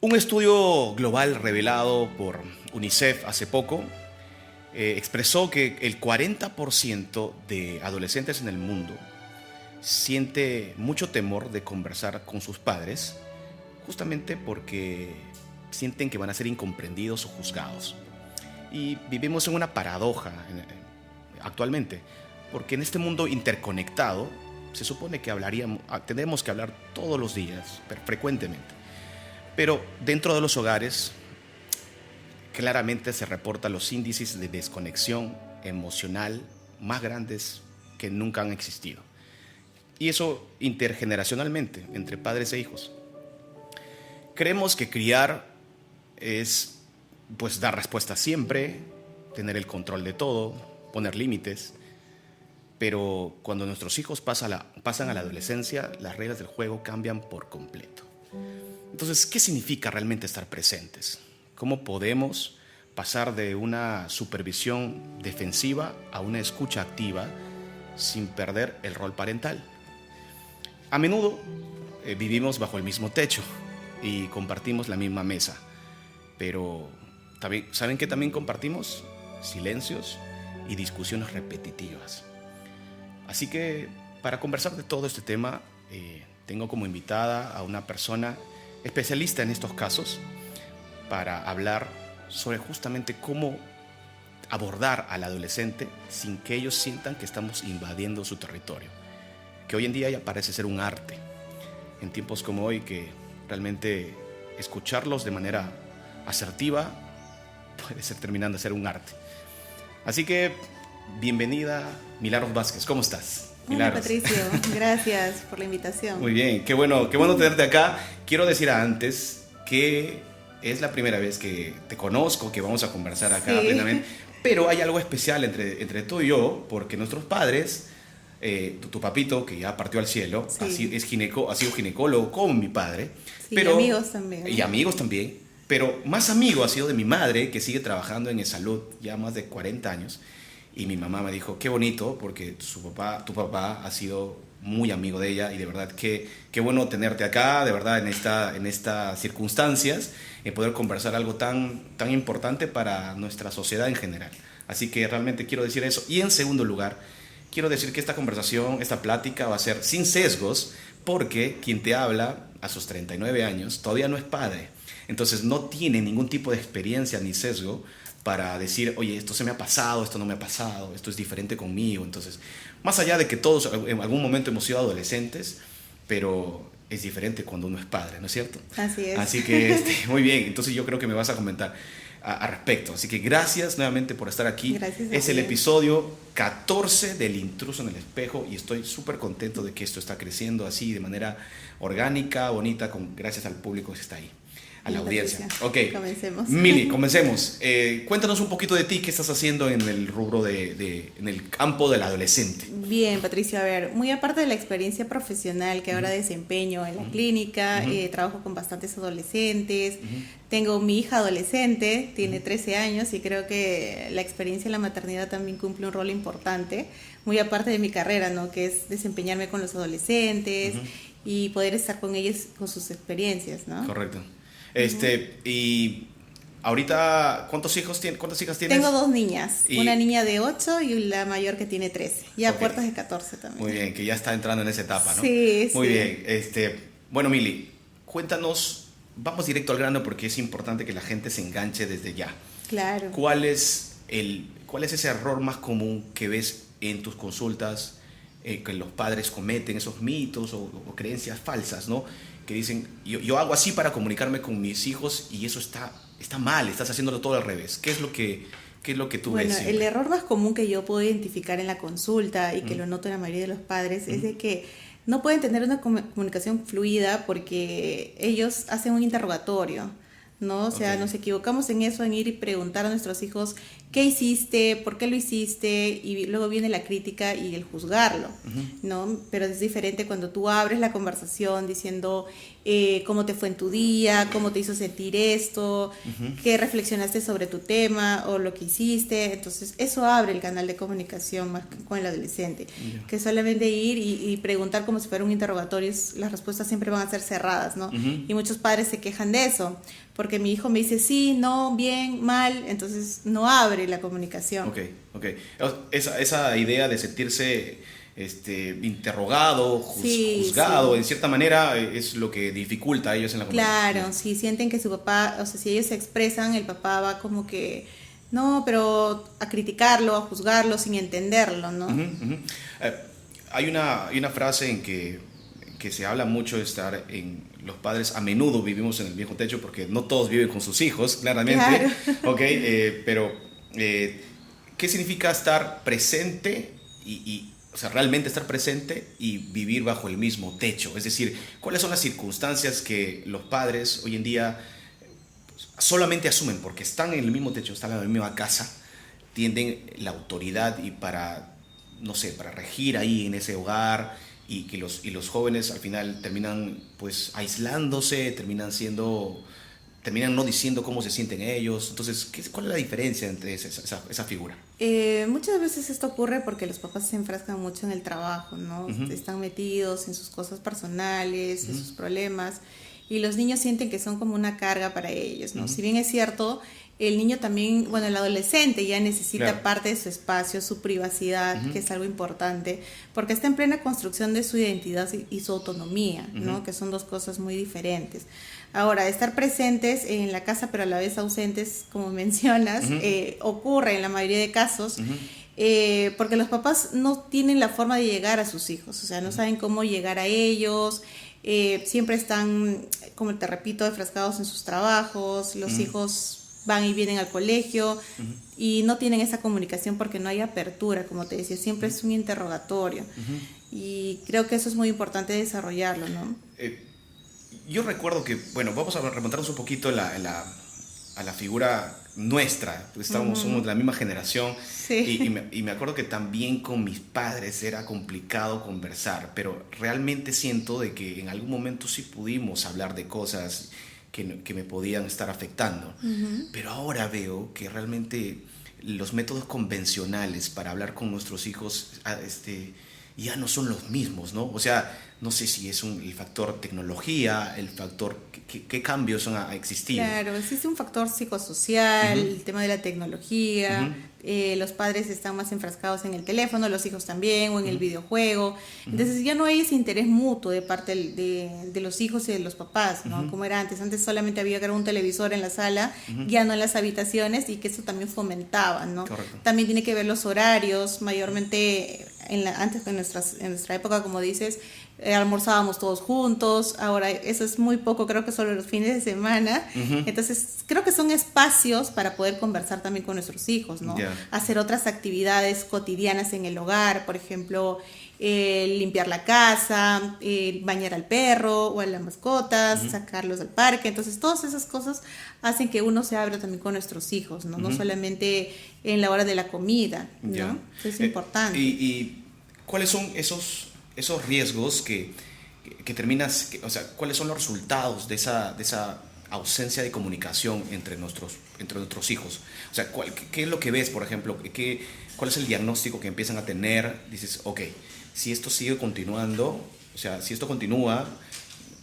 Un estudio global revelado por UNICEF hace poco expresó que el 40% de adolescentes en el mundo siente mucho temor de conversar con sus padres, justamente porque sienten que van a ser incomprendidos o juzgados. Y vivimos en una paradoja actualmente, porque en este mundo interconectado se supone que tendremos que hablar todos los días, frecuentemente. Pero dentro de los hogares claramente se reportan los índices de desconexión emocional más grandes que nunca han existido. Y eso intergeneracionalmente, entre padres e hijos. Creemos que criar es pues dar respuestas siempre, tener el control de todo, poner límites. Pero cuando nuestros hijos pasan a la adolescencia, las reglas del juego cambian por completo. Entonces, ¿qué significa realmente estar presentes? ¿Cómo podemos pasar de una supervisión defensiva a una escucha activa sin perder el rol parental? A menudo vivimos bajo el mismo techo y compartimos la misma mesa, pero ¿saben qué también compartimos? Silencios y discusiones repetitivas. Así que para conversar de todo este tema, tengo como invitada a una persona especialista en estos casos para hablar sobre justamente cómo abordar al adolescente sin que ellos sientan que estamos invadiendo su territorio, que hoy en día ya parece ser un arte, en tiempos como hoy, que realmente escucharlos de manera asertiva puede ser terminando de ser un arte. Así que bienvenida, Milagros Vázquez, ¿cómo estás? Hola Patricio, gracias por la invitación. Muy bien, qué bueno tenerte acá. Quiero decir antes que es la primera vez que te conozco, que vamos a conversar acá plenamente, pero hay algo especial entre tú y yo, porque nuestros padres, tu papito, que ya partió al cielo, ha sido ginecólogo como mi padre. Sí, pero, amigos también. Y amigos también, pero más amigo ha sido de mi madre, que sigue trabajando en salud ya más de 40 años. Y mi mamá me dijo, qué bonito, porque tu papá ha sido muy amigo de ella, y de verdad qué bueno tenerte acá, de verdad en estas circunstancias, poder conversar algo tan importante para nuestra sociedad en general. Así que realmente quiero decir eso. Y en segundo lugar, quiero decir que esta conversación, esta plática va a ser sin sesgos, porque quien te habla a sus 39 años todavía no es padre. Entonces no tiene ningún tipo de experiencia ni sesgo para decir, oye, esto se me ha pasado, esto no me ha pasado, esto es diferente conmigo. Entonces, más allá de que todos en algún momento hemos sido adolescentes, pero es diferente cuando uno es padre, ¿no es cierto? Así es. Así que, muy bien, entonces yo creo que me vas a comentar al respecto. Así que gracias nuevamente por estar aquí. Gracias. Es el episodio 14 del Intruso en el Espejo, y estoy súper contento de que esto está creciendo así de manera orgánica, bonita, gracias al público que está ahí. A la audiencia. Ok. Comencemos. Mili, comencemos. Cuéntanos un poquito de ti, qué estás haciendo en el rubro en el campo del adolescente. Bien, Patricio, a ver, muy aparte de la experiencia profesional que ahora desempeño en la clínica, trabajo con bastantes adolescentes, tengo mi hija adolescente, tiene 13 años, y creo que la experiencia en la maternidad también cumple un rol importante, muy aparte de mi carrera, ¿no? Que es desempeñarme con los adolescentes y poder estar con ellos, con sus experiencias, ¿no? Correcto. Y ahorita, ¿cuántas hijas tienes? Tengo 2 niñas, una niña de 8 y la mayor que tiene 13, ya puertas de 14 también. Muy bien, que ya está entrando en esa etapa, ¿no? Sí, muy bien. Bueno, Mili, cuéntanos, vamos directo al grano, porque es importante que la gente se enganche desde ya. Claro. ¿Cuál es ese error más común que ves en tus consultas, que los padres cometen, esos mitos o creencias falsas, ¿no? Que dicen, yo hago así para comunicarme con mis hijos, y eso está mal, estás haciéndolo todo al revés. ¿Qué es lo que tú ves? Bueno, el error más común que yo puedo identificar en la consulta, y que lo noto en la mayoría de los padres, es de que no pueden tener una comunicación fluida porque ellos hacen un interrogatorio, ¿no? O sea, nos equivocamos en eso, en ir y preguntar a nuestros hijos ¿qué hiciste? ¿Por qué lo hiciste? Y luego viene la crítica y el juzgarlo, ¿no? Pero es diferente cuando tú abres la conversación diciendo cómo te fue en tu día, cómo te hizo sentir esto, qué reflexionaste sobre tu tema o lo que hiciste. Entonces eso abre el canal de comunicación más que con el adolescente, que solamente ir y preguntar como si fuera un interrogatorio, las respuestas siempre van a ser cerradas, ¿no? Y muchos padres se quejan de eso, porque mi hijo me dice sí, no, bien, mal, entonces no abre la comunicación. Ok. Esa idea de sentirse interrogado, juzgado, sí. en cierta manera, es lo que dificulta a ellos en la comunicación. Claro, si sienten que su papá, o sea, si ellos se expresan, el papá va como que, no, pero a criticarlo, a juzgarlo sin entenderlo, ¿no? Hay una frase en que se habla mucho de estar en los padres, a menudo vivimos en el mismo techo porque no todos viven con sus hijos, claramente. Claro. Pero ¿qué significa estar presente o sea, realmente estar presente y vivir bajo el mismo techo? Es decir, ¿cuáles son las circunstancias que los padres hoy en día solamente asumen porque están en el mismo techo, están en la misma casa, tienden la autoridad y no sé, para regir ahí en ese hogar, y que los jóvenes al final terminan pues aislándose, terminan no diciendo cómo se sienten ellos? Entonces, ¿cuál es la diferencia entre esa figura? Muchas veces esto ocurre porque los papás se enfrascan mucho en el trabajo, ¿no? Están metidos en sus cosas personales, en sus problemas, y los niños sienten que son como una carga para ellos, ¿no? Si bien es cierto, el niño también, bueno, el adolescente ya necesita parte de su espacio, su privacidad, que es algo importante, porque está en plena construcción de su identidad y su autonomía, ¿no? Que son dos cosas muy diferentes. Ahora, estar presentes en la casa pero a la vez ausentes, como mencionas, ocurre en la mayoría de casos, porque los papás no tienen la forma de llegar a sus hijos, o sea, no saben cómo llegar a ellos. Siempre están, como te repito, enfrascados en sus trabajos, los hijos van y vienen al colegio y no tienen esa comunicación porque no hay apertura, como te decía, siempre es un interrogatorio, y creo que eso es muy importante desarrollarlo, ¿no? Yo recuerdo que, bueno, vamos a remontarnos un poquito a la figura nuestra, pues somos de la misma generación. Sí. Y me acuerdo que también con mis padres era complicado conversar, pero realmente siento de que en algún momento sí pudimos hablar de cosas que me podían estar afectando. Pero ahora veo que realmente los métodos convencionales para hablar con nuestros hijos ya no son los mismos, ¿no? O sea, no sé si es el factor tecnología, el factor, ¿qué cambios han existido? Claro, existe un factor psicosocial, el tema de la tecnología, los padres están más enfrascados en el teléfono, los hijos también, o en el videojuego. Entonces ya no hay ese interés mutuo de parte de los hijos y de los papás, ¿no? Como era antes. Antes solamente había un televisor en la sala, ya no en las habitaciones, y que eso también fomentaba, ¿no? Correcto. También tiene que ver los horarios, mayormente antes en nuestra época, como dices, almorzábamos todos juntos. Ahora eso es muy poco, creo que solo los fines de semana. Entonces creo que son espacios para poder conversar también con nuestros hijos, ¿no? Hacer otras actividades cotidianas en el hogar, por ejemplo, limpiar la casa, bañar al perro o a las mascotas, sacarlos al parque. Entonces todas esas cosas hacen que uno se abra también con nuestros hijos, ¿no? No solamente en la hora de la comida, ¿no? Eso es importante. ¿Y cuáles son esos riesgos que terminas, o sea, cuáles son los resultados de esa ausencia de comunicación entre nuestros hijos? O sea, ¿qué es lo que ves, por ejemplo? ¿Cuál es el diagnóstico que empiezan a tener? Dices, ok, si esto sigue continuando, o sea, si esto continúa,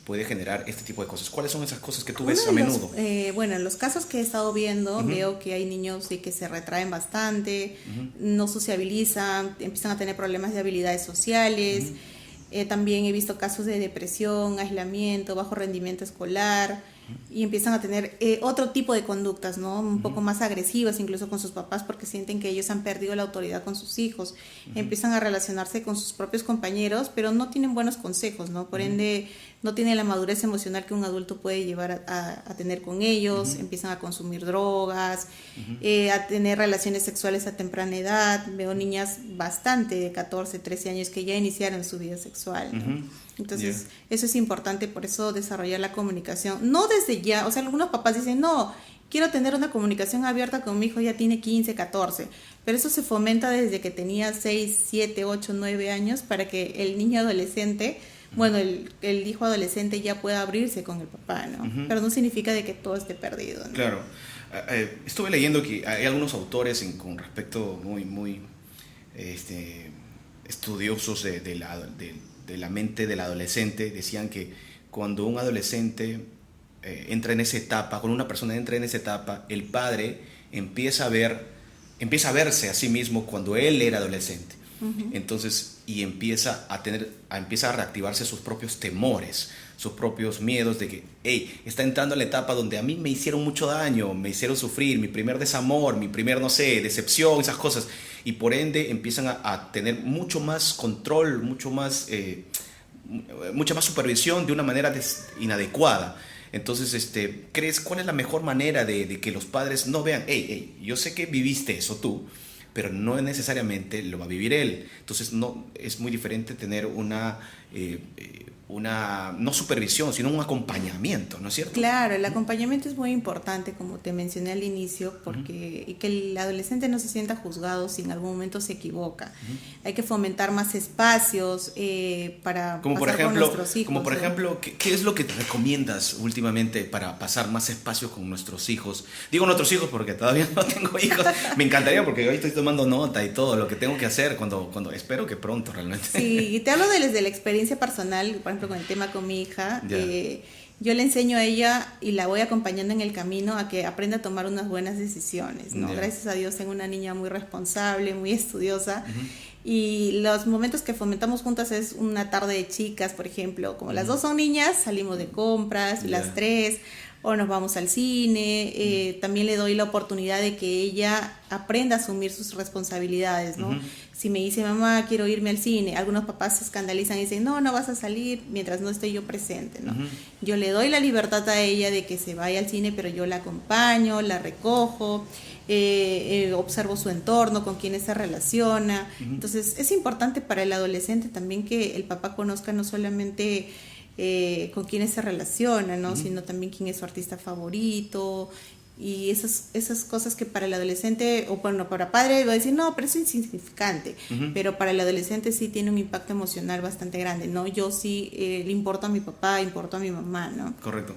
puede generar este tipo de cosas. ¿Cuáles son esas cosas que tú ves a menudo? Bueno, en los casos que he estado viendo, veo que hay niños que se retraen bastante, no sociabilizan, empiezan a tener problemas de habilidades sociales. También he visto casos de depresión, aislamiento, bajo rendimiento escolar, y empiezan a tener otro tipo de conductas, ¿no? Un poco más agresivas, incluso con sus papás, porque sienten que ellos han perdido la autoridad con sus hijos. Empiezan a relacionarse con sus propios compañeros, pero no tienen buenos consejos, ¿no? Por ende, no tienen la madurez emocional que un adulto puede llevar a tener con ellos. Empiezan a consumir drogas, a tener relaciones sexuales a temprana edad. Veo niñas bastante de 14, 13 años que ya iniciaron su vida sexual, ¿no? Entonces, eso es importante, por eso desarrollar la comunicación. No desde ya, o sea, algunos papás dicen, no, quiero tener una comunicación abierta con mi hijo, ya tiene 15, 14, pero eso se fomenta desde que tenía 6, 7, 8, 9 años para que el niño adolescente, bueno, el hijo adolescente ya pueda abrirse con el papá, ¿no? Pero no significa de que todo esté perdido, ¿no? Claro. Estuve leyendo que hay algunos autores con respecto muy estudiosos de la mente del adolescente, decían que cuando un adolescente entra en esa etapa, cuando una persona entra en esa etapa, el padre empieza a verse a sí mismo cuando él era adolescente. Entonces, y empieza a reactivarse sus propios temores, sus propios miedos de que, hey, está entrando en la etapa donde a mí me hicieron mucho daño, me hicieron sufrir, mi primer desamor, mi primer, no sé, decepción, esas cosas. Y por ende empiezan a tener mucho más control, mucha más supervisión de una manera inadecuada. Entonces, ¿cuál es la mejor manera de que los padres no vean, hey, yo sé que viviste eso tú, pero no necesariamente lo va a vivir él? Entonces, no, es muy diferente tener una no supervisión, sino un acompañamiento, ¿no es cierto? Claro, el acompañamiento es muy importante, como te mencioné al inicio, porque y que el adolescente no se sienta juzgado si en algún momento se equivoca. Hay que fomentar más espacios para como pasar con nuestros hijos. Como por ¿no? ejemplo, ¿qué es lo que te recomiendas últimamente para pasar más espacio con nuestros hijos? Digo nuestros hijos porque todavía no tengo hijos. Me encantaría porque hoy estoy tomando nota y todo lo que tengo que hacer cuando espero que pronto realmente. Sí, y te hablo desde la experiencia personal, por ejemplo, con el tema con mi hija. Yo le enseño a ella y la voy acompañando en el camino a que aprenda a tomar unas buenas decisiones, ¿no? Gracias a Dios tengo una niña muy responsable, muy estudiosa. Y los momentos que fomentamos juntas es una tarde de chicas, por ejemplo. Como las dos son niñas, salimos de compras, las tres, o nos vamos al cine. También le doy la oportunidad de que ella aprenda a asumir sus responsabilidades, ¿no? Si me dice, mamá, quiero irme al cine, algunos papás se escandalizan y dicen, no vas a salir mientras no esté yo presente, ¿no? Yo le doy la libertad a ella de que se vaya al cine, pero yo la acompaño, la recojo, observo su entorno, con quiénes se relaciona. Entonces, es importante para el adolescente también que el papá conozca no solamente con quiénes se relaciona, ¿no? Sino también quién es su artista favorito. Y esas cosas que para el adolescente, o bueno, para padre va a decir, no, pero eso es insignificante, pero para el adolescente sí tiene un impacto emocional bastante grande, ¿no? Yo sí le importo a mi papá, importo a mi mamá, ¿no? Correcto.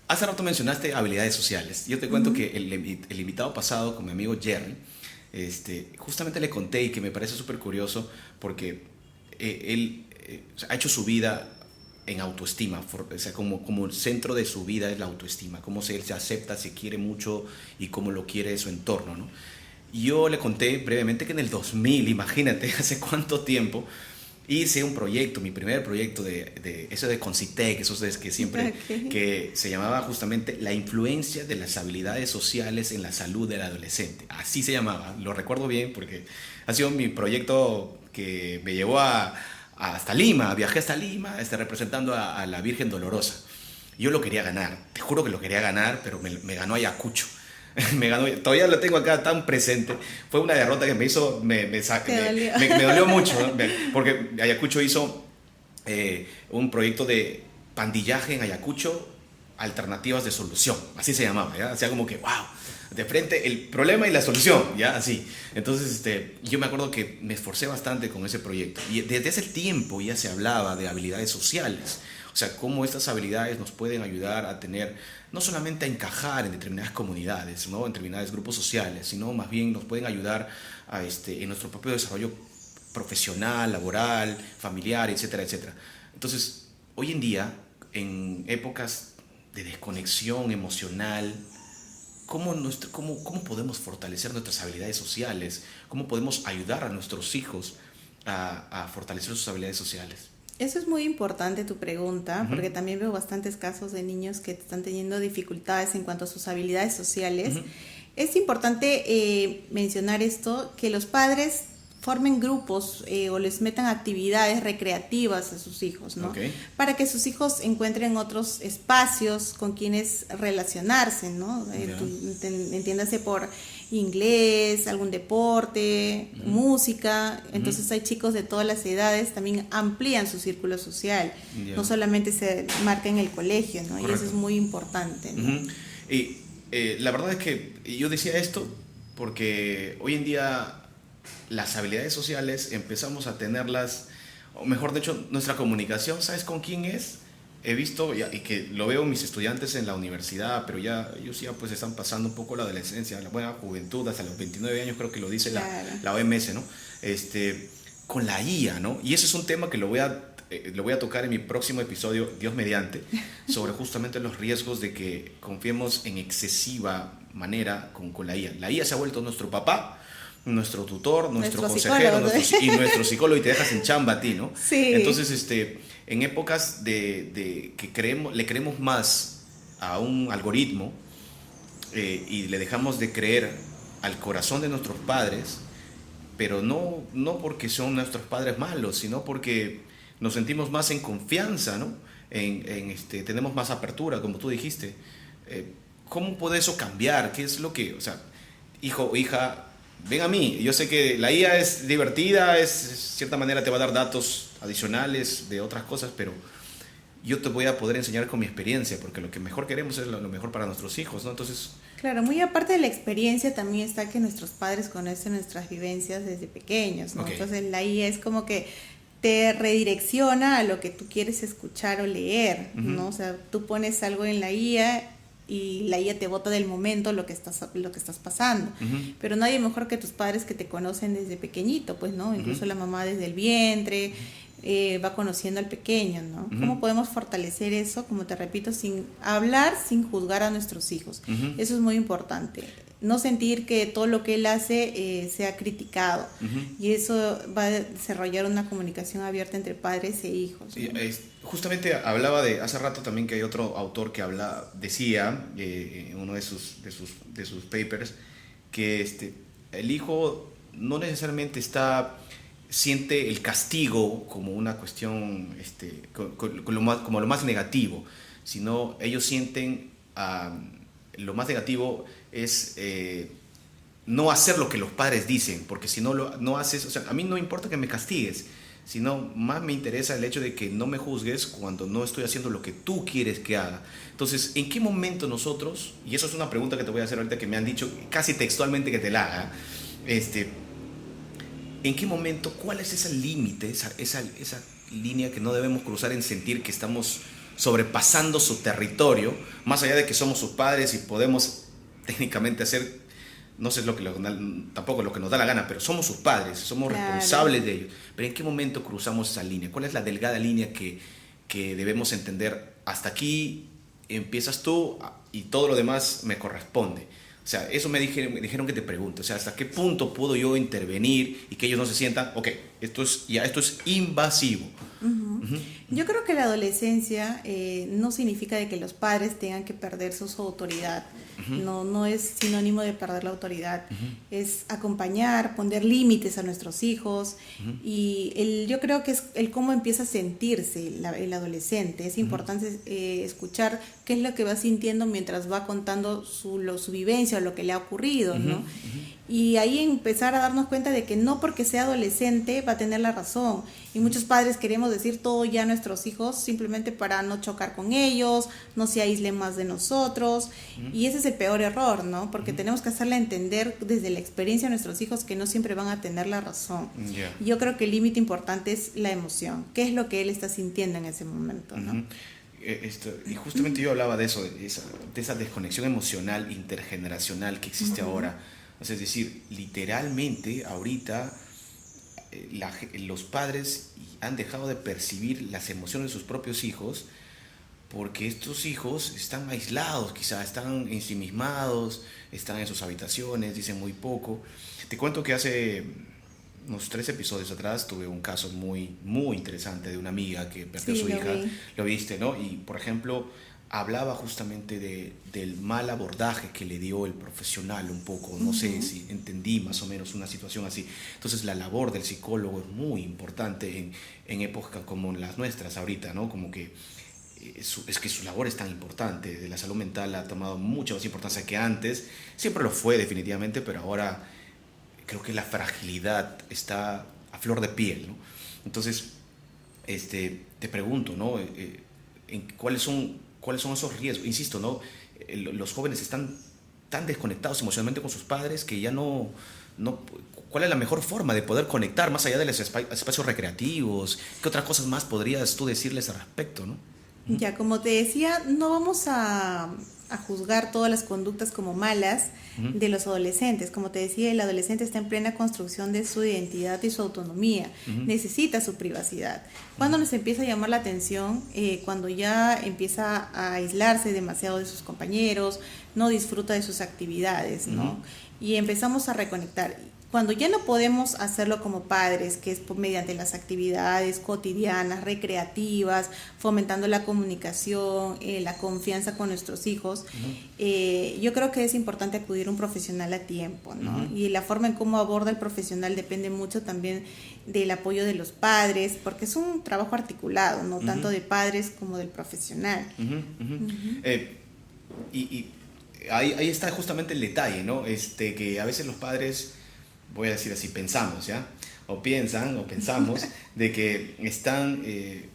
Hace rato mencionaste habilidades sociales. Yo te cuento que el invitado pasado con mi amigo Jerry, justamente le conté, y que me parece súper curioso, porque él ha hecho su vida en autoestima, o sea, como el centro de su vida es la autoestima, cómo él se acepta, se quiere mucho y cómo lo quiere su entorno, ¿no? Y yo le conté brevemente que en el 2000, imagínate, hace cuánto tiempo, hice un proyecto, mi primer proyecto de eso de Concitec, eso es que siempre, que se llamaba justamente la influencia de las habilidades sociales en la salud del adolescente. Así se llamaba, lo recuerdo bien porque ha sido mi proyecto que me llevó hasta Lima, viajé hasta Lima representando a la Virgen Dolorosa. Yo lo quería ganar, te juro que lo quería ganar, pero me ganó Ayacucho. Me ganó, todavía lo tengo acá tan presente. Fue una derrota que me hizo, me dolió mucho, ¿no? Porque Ayacucho hizo un proyecto de pandillaje en Ayacucho, alternativas de solución, así se llamaba, ¿ya? O sea, como que, wow, de frente el problema y la solución, ¿ya? Así. Entonces, yo me acuerdo que me esforcé bastante con ese proyecto. Y desde ese tiempo ya se hablaba de habilidades sociales. O sea, cómo estas habilidades nos pueden ayudar a tener, no solamente a encajar en determinadas comunidades, ¿no? En determinados grupos sociales, sino más bien nos pueden ayudar en nuestro propio desarrollo profesional, laboral, familiar, etcétera, etcétera. Entonces, hoy en día, en épocas de desconexión emocional, ¿cómo podemos fortalecer nuestras habilidades sociales? ¿Cómo podemos ayudar a nuestros hijos a fortalecer sus habilidades sociales? Eso es muy importante tu pregunta, porque también veo bastantes casos de niños que están teniendo dificultades en cuanto a sus habilidades sociales. Es importante mencionar esto, que los padres formen grupos o les metan actividades recreativas a sus hijos, ¿no? Para que sus hijos encuentren otros espacios con quienes relacionarse, ¿no? Entiéndase por inglés, algún deporte, música. Entonces hay chicos de todas las edades, también amplían su círculo social, no solamente se marca en el colegio, ¿no? Y eso es muy importante, ¿no? Y La verdad es que yo decía esto porque hoy en día las habilidades sociales empezamos a tenerlas, o mejor dicho, nuestra comunicación, ¿sabes con quién es? He visto, y que lo veo en mis estudiantes en la universidad, pero ya ellos ya pues están pasando un poco la adolescencia, la buena juventud, hasta los 29 años creo que lo dice Claro. la OMS, ¿no? Con la IA, ¿no? Y ese es un tema que lo voy a tocar en mi próximo episodio, Dios mediante, sobre justamente los riesgos de que confiemos en excesiva manera con la IA. La IA se ha vuelto nuestro papá, nuestro tutor, nuestro consejero, y nuestro psicólogo, y te dejas en chamba a ti, ¿no? Sí. Entonces, en épocas de que le creemos más a un algoritmo y le dejamos de creer al corazón de nuestros padres, pero no porque son nuestros padres malos, sino porque nos sentimos más en confianza, ¿no? Tenemos más apertura, como tú dijiste. ¿Cómo puede eso cambiar? ¿Qué es lo que, o sea, hijo o hija, ven a mí? Yo sé que la IA es divertida, de cierta manera te va a dar datos adicionales de otras cosas, pero yo te voy a poder enseñar con mi experiencia, porque lo que mejor queremos es lo mejor para nuestros hijos, ¿no? Entonces... Claro, muy aparte de la experiencia también está que nuestros padres conocen nuestras vivencias desde pequeños, ¿no? Okay. Entonces la IA es como que te redirecciona a lo que tú quieres escuchar o leer, ¿no? O sea, tú pones algo en la IA y la IA te bota del momento lo que estás pasando. Pero nadie mejor que tus padres que te conocen desde pequeñito, pues, ¿no? Incluso la mamá desde el vientre va conociendo al pequeño, ¿no? ¿Cómo podemos fortalecer eso? Como te repito, sin hablar, sin juzgar a nuestros hijos. Eso es muy importante. No sentir que todo lo que él hace sea criticado. Y eso va a desarrollar una comunicación abierta entre padres e hijos, ¿no? Justamente hablaba hace rato también que hay otro autor que decía en uno de sus papers que el hijo no necesariamente siente el castigo como una cuestión como lo más negativo, sino ellos sienten lo más negativo es no hacer lo que los padres dicen, porque si no haces, o sea, a mí no importa que me castigues, sino más me interesa el hecho de que no me juzgues cuando no estoy haciendo lo que tú quieres que haga. Entonces, ¿en qué momento nosotros, y eso es una pregunta que te voy a hacer ahorita que me han dicho casi textualmente que te la haga, ¿en qué momento, cuál es ese límite, esa línea que no debemos cruzar en sentir que estamos sobrepasando su territorio, más allá de que somos sus padres y podemos técnicamente hacer, no sé tampoco lo que nos da la gana, pero somos sus padres, somos responsables de ellos? Pero ¿en qué momento cruzamos esa línea? ¿Cuál es la delgada línea que debemos entender? Hasta aquí empiezas tú y todo lo demás me corresponde. O sea, eso me dijeron que te pregunte. O sea, ¿hasta qué punto puedo yo intervenir y que ellos no se sientan, ok, esto es invasivo? Yo creo que la adolescencia no significa de que los padres tengan que perder su autoridad. No es sinónimo de perder la autoridad. Es acompañar, poner límites a nuestros hijos. Y yo creo que es el cómo empieza a sentirse el adolescente. Es importante escuchar qué es lo que va sintiendo mientras va contando su vivencia o lo que le ha ocurrido, ¿no? Y ahí empezar a darnos cuenta de que no porque sea adolescente va a tener la razón. Y muchos padres queremos decir todo ya a nuestros hijos simplemente para no chocar con ellos, no se aíslen más de nosotros. Y ese es el peor error, ¿no? Porque tenemos que hacerle entender desde la experiencia a nuestros hijos que no siempre van a tener la razón. Y yo creo que el límite importante es la emoción. ¿Qué es lo que él está sintiendo en ese momento, ¿no? Y justamente yo hablaba de eso, de esa desconexión emocional intergeneracional que existe ahora. Es decir, literalmente ahorita los padres han dejado de percibir las emociones de sus propios hijos porque estos hijos están aislados, quizás están ensimismados, están en sus habitaciones, dicen muy poco. Te cuento que hace unos 3 episodios atrás tuve un caso muy, muy interesante de una amiga que perdió a su hija. Lo viste, ¿no? Y, por ejemplo, hablaba justamente del mal abordaje que le dio el profesional un poco. No sé si entendí más o menos una situación así. Entonces, la labor del psicólogo es muy importante en épocas como las nuestras ahorita, ¿no? Como que es que su labor es tan importante. De la salud mental ha tomado mucha más importancia que antes. Siempre lo fue definitivamente, pero ahora creo que la fragilidad está a flor de piel, ¿no? Entonces, te pregunto, ¿no? ¿Cuáles son esos riesgos? Insisto, ¿no? Los jóvenes están tan desconectados emocionalmente con sus padres que ya no, ¿cuál es la mejor forma de poder conectar más allá de los espacios recreativos? ¿Qué otras cosas más podrías tú decirles al respecto, no? Ya, como te decía, no vamos a juzgar todas las conductas como malas de los adolescentes. Como te decía, el adolescente está en plena construcción de su identidad y su autonomía. Necesita su privacidad. Cuando nos empieza a llamar la atención, cuando ya empieza a aislarse demasiado de sus compañeros, no disfruta de sus actividades, ¿no? Y empezamos a reconectar. Cuando ya no podemos hacerlo como padres, que es mediante las actividades cotidianas, recreativas, fomentando la comunicación, la confianza con nuestros hijos, yo creo que es importante acudir a un profesional a tiempo, ¿no? Y la forma en cómo aborda el profesional depende mucho también del apoyo de los padres, porque es un trabajo articulado, no tanto de padres como del profesional. Y ahí está justamente el detalle, ¿no? Que a veces los padres, voy a decir así, pensamos, ¿ya? O pensamos de que están,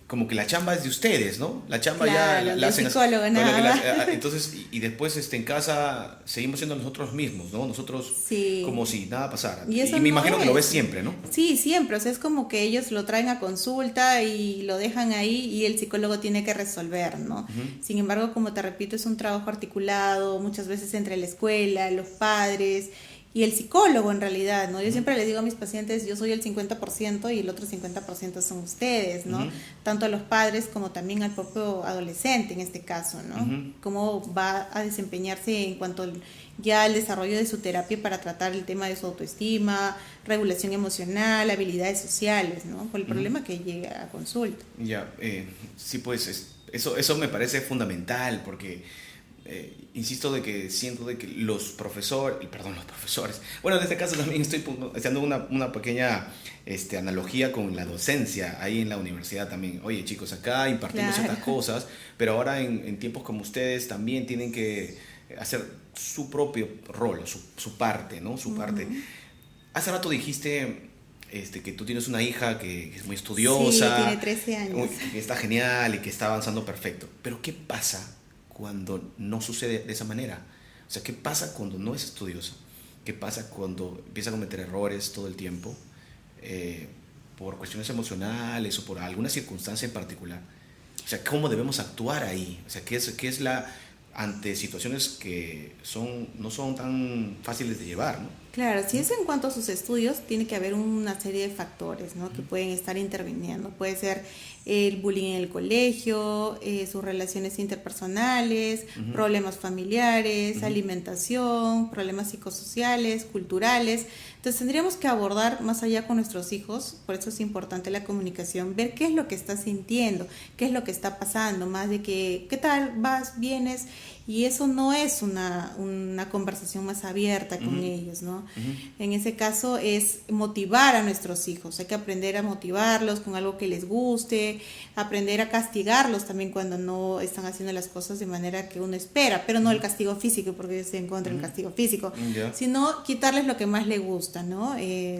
como que la chamba es de ustedes, ¿no? La chamba claro, ya la hacen psicólogo, nada. entonces, y después en casa seguimos siendo nosotros mismos, ¿no? Nosotros sí. como si nada pasara. Y me imagino que lo ves siempre, ¿no? Sí, siempre. O sea, es como que ellos lo traen a consulta y lo dejan ahí y el psicólogo tiene que resolver, ¿no? Sin embargo, como te repito, es un trabajo articulado, muchas veces entre la escuela, los padres y el psicólogo en realidad, ¿no? Yo siempre les digo a mis pacientes, yo soy el 50% y el otro 50% son ustedes, ¿no? Tanto a los padres como también al propio adolescente en este caso, ¿no? Cómo va a desempeñarse en cuanto ya al desarrollo de su terapia para tratar el tema de su autoestima, regulación emocional, habilidades sociales, ¿no? Por el problema que llega a consulta. Ya, sí, pues eso me parece fundamental porque... insisto de que siento de que los profesores, bueno, en este caso también estoy haciendo una pequeña analogía con la docencia ahí en la universidad también. Oye, chicos, acá impartimos ciertas cosas, pero ahora en tiempos como ustedes también tienen que hacer su propio rol, su parte, ¿no? Su parte. Hace rato dijiste que tú tienes una hija que es muy estudiosa. Sí, tiene 13 años. Que está genial y que está avanzando perfecto. Pero ¿qué pasa cuando no sucede de esa manera? O sea, ¿qué pasa cuando no es estudiosa? ¿Qué pasa cuando empieza a cometer errores todo el tiempo por cuestiones emocionales o por alguna circunstancia en particular? O sea, ¿cómo debemos actuar ahí? O sea, ¿qué es ante situaciones que no son tan fáciles de llevar, ¿no? Claro, si es en cuanto a sus estudios, tiene que haber una serie de factores, ¿no? Que pueden estar interviniendo. Puede ser el bullying en el colegio, sus relaciones interpersonales, problemas familiares, alimentación, problemas psicosociales, culturales. Entonces tendríamos que abordar más allá con nuestros hijos, por eso es importante la comunicación, ver qué es lo que está sintiendo, qué es lo que está pasando, más de que, ¿qué tal? ¿Vas? ¿Vienes? Y eso no es una conversación más abierta con ellos, ¿no? En ese caso es motivar a nuestros hijos, hay que aprender a motivarlos con algo que les guste, aprender a castigarlos también cuando no están haciendo las cosas de manera que uno espera, pero no el castigo físico, porque yo estoy en contra del castigo físico, sino quitarles lo que más les gusta, ¿no?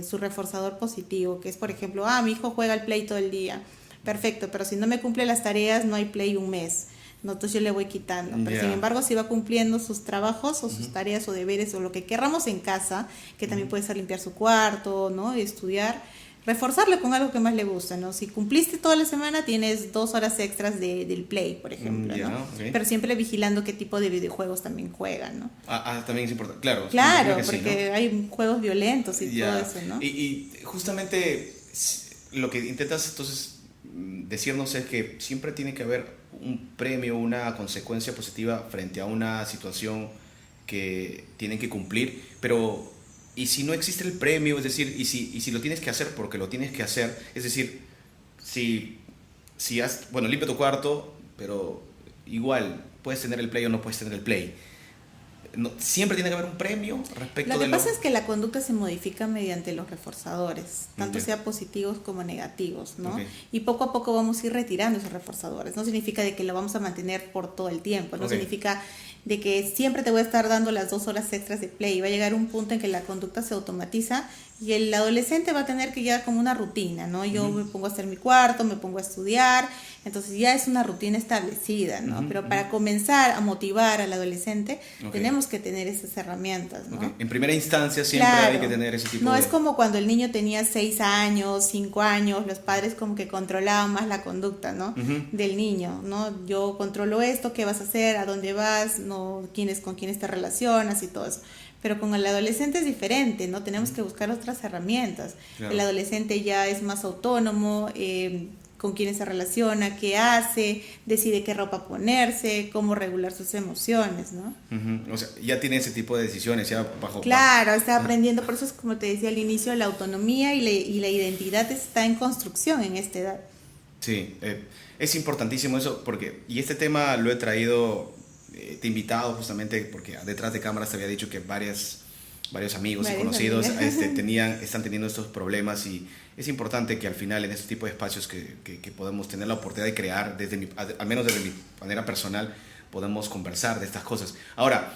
Su reforzador positivo, que es, por ejemplo, mi hijo juega al Play todo el día, perfecto, pero si no me cumple las tareas no hay Play un mes. No, entonces yo le voy quitando, pero sin embargo si va cumpliendo sus trabajos o sus tareas o deberes o lo que querramos en casa, que también puede ser limpiar su cuarto, ¿no? Y estudiar, reforzarle con algo que más le gusta, ¿no? Si cumpliste toda la semana tienes 2 horas extras del Play, por ejemplo, ¿no? Pero siempre vigilando qué tipo de videojuegos también juegan, ¿no? También es importante, claro. Claro, porque sí, ¿no? Hay juegos violentos y todo eso, ¿no? Y justamente lo que intentas entonces decirnos es que siempre tiene que haber un premio, una consecuencia positiva frente a una situación que tienen que cumplir, pero y si no existe el premio, es decir, y si lo tienes que hacer porque lo tienes que hacer, es decir, limpia tu cuarto, pero igual puedes tener el Play o no puedes tener el Play. No, siempre tiene que haber un premio respecto de lo que pasa es que la conducta se modifica mediante los reforzadores, tanto sea positivos como negativos, ¿no? Y poco a poco vamos a ir retirando esos reforzadores. No significa de que lo vamos a mantener por todo el tiempo, no significa de que siempre te voy a estar dando las 2 horas extras de Play. Va a llegar un punto en que la conducta se automatiza Y el adolescente va a tener que ya como una rutina, ¿no? Yo me pongo a hacer mi cuarto, me pongo a estudiar, entonces ya es una rutina establecida, ¿no? Pero para comenzar a motivar al adolescente, tenemos que tener esas herramientas, ¿no? En primera instancia siempre hay que tener ese tipo de... No es como cuando el niño tenía 6 años, 5 años, los padres como que controlaban más la conducta, ¿no? Del niño, ¿no? Yo controlo esto, qué vas a hacer, a dónde vas, no, con quiénes te relacionas y todo eso. Pero con el adolescente es diferente, ¿no? Tenemos que buscar otras herramientas. Claro. El adolescente ya es más autónomo, con quiénes se relaciona, qué hace, decide qué ropa ponerse, cómo regular sus emociones, ¿no? O sea, ya tiene ese tipo de decisiones, ya bajo... Claro, está aprendiendo, por eso es como te decía al inicio, la autonomía y la identidad está en construcción en esta edad. Sí, es importantísimo eso, porque, y este tema lo he traído... te he invitado justamente porque detrás de cámaras te había dicho que varios amigos y conocidos están teniendo estos problemas, y es importante que al final en este tipo de espacios que podemos tener la oportunidad de crear, al menos desde mi manera personal, podemos conversar de estas cosas. Ahora,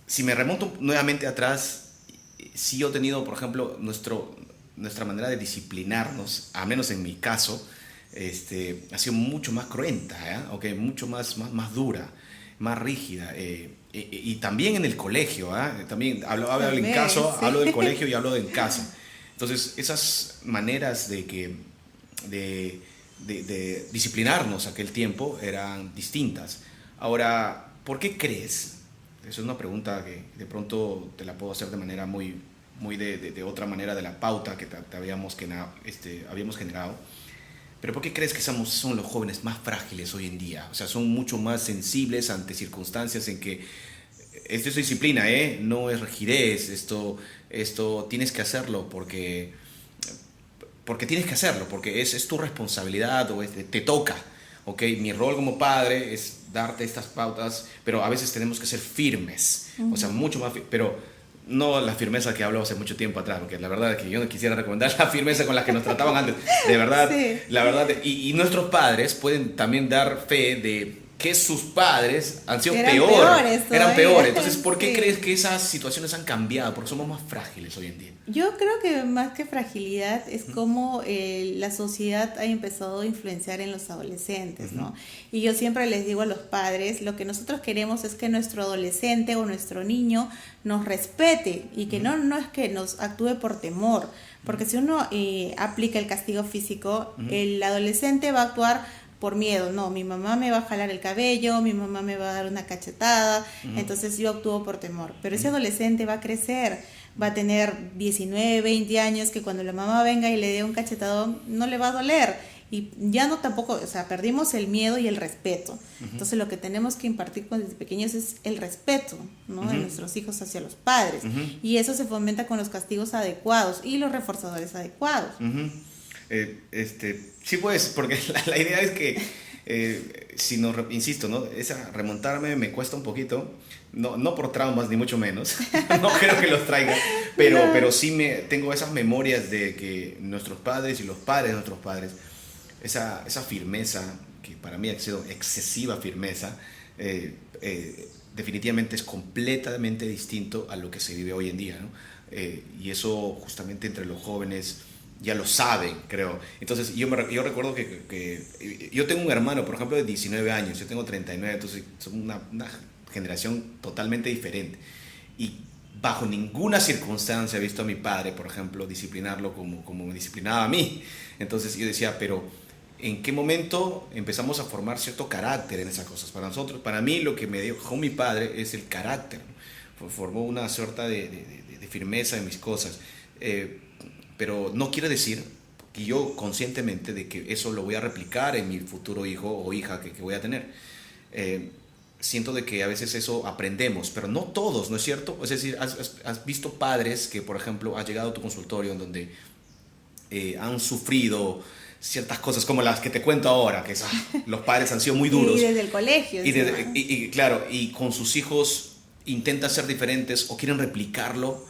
si me remonto nuevamente atrás, sí he tenido, por ejemplo, nuestra manera de disciplinarnos, al menos en mi caso, ha sido mucho más cruenta, okay, mucho más dura, más rígida, y también en el colegio, también hablo del colegio y hablo de en casa. Entonces esas maneras de disciplinarnos aquel tiempo eran distintas. Ahora, ¿por qué crees? Esa es una pregunta que de pronto te la puedo hacer de manera muy de otra manera de la pauta que habíamos generado. Pero ¿por qué crees que son los jóvenes más frágiles hoy en día? O sea, son mucho más sensibles ante circunstancias en que esto es disciplina, no es rigidez, esto tienes que hacerlo porque tienes que hacerlo, porque es tu responsabilidad o te toca. ¿Okay? Mi rol como padre es darte estas pautas, pero a veces tenemos que ser firmes, o sea, mucho más pero no la firmeza que hablo hace mucho tiempo atrás, porque la verdad es que yo no quisiera recomendar la firmeza con la que nos trataban antes, de verdad, sí. La verdad, y nuestros padres pueden también dar fe de que sus padres han sido eran peores. Entonces, ¿por qué crees que esas situaciones han cambiado? Porque somos más frágiles hoy en día. Yo creo que más que fragilidad es como la sociedad ha empezado a influenciar en los adolescentes, ¿no? Y yo siempre les digo a los padres, lo que nosotros queremos es que nuestro adolescente o nuestro niño nos respete y que no es que nos actúe por temor, porque si uno aplica el castigo físico, el adolescente va a actuar por miedo. No, mi mamá me va a jalar el cabello, mi mamá me va a dar una cachetada, entonces yo actúo por temor. Pero ese adolescente va a crecer, va a tener 19, 20 años, que cuando la mamá venga y le dé un cachetado no le va a doler. Y ya no tampoco, o sea, perdimos el miedo y el respeto. Entonces lo que tenemos que impartir desde pequeños es el respeto, ¿no? De nuestros hijos hacia los padres. Y eso se fomenta con los castigos adecuados y los reforzadores adecuados. Sí, pues, porque la idea es que, insisto, ¿no? Remontarme me cuesta un poquito, no por traumas ni mucho menos, no creo que los traiga, pero sí tengo esas memorias de que nuestros padres y los padres de nuestros padres, esa firmeza, que para mí ha sido excesiva firmeza, definitivamente es completamente distinto a lo que se vive hoy en día, ¿no? Y eso justamente entre los jóvenes ya lo saben, creo. Entonces yo recuerdo que yo tengo un hermano, por ejemplo, de 19 años, yo tengo 39, entonces somos una generación totalmente diferente. Y bajo ninguna circunstancia he visto a mi padre, por ejemplo, disciplinarlo como me disciplinaba a mí. Entonces yo decía, pero ¿en qué momento empezamos a formar cierto carácter en esas cosas? Para mí lo que me dejó mi padre es el carácter, ¿no? Formó una suerte de firmeza en mis cosas. Pero no quiere decir que yo conscientemente de que eso lo voy a replicar en mi futuro hijo o hija que voy a tener. Siento de que a veces eso aprendemos, pero no todos, ¿no es cierto? Es decir, has visto padres que, por ejemplo, has llegado a tu consultorio en donde han sufrido ciertas cosas como las que te cuento ahora, que los padres han sido muy duros. Y desde el colegio. Y claro, y con sus hijos intentan ser diferentes o quieren replicarlo.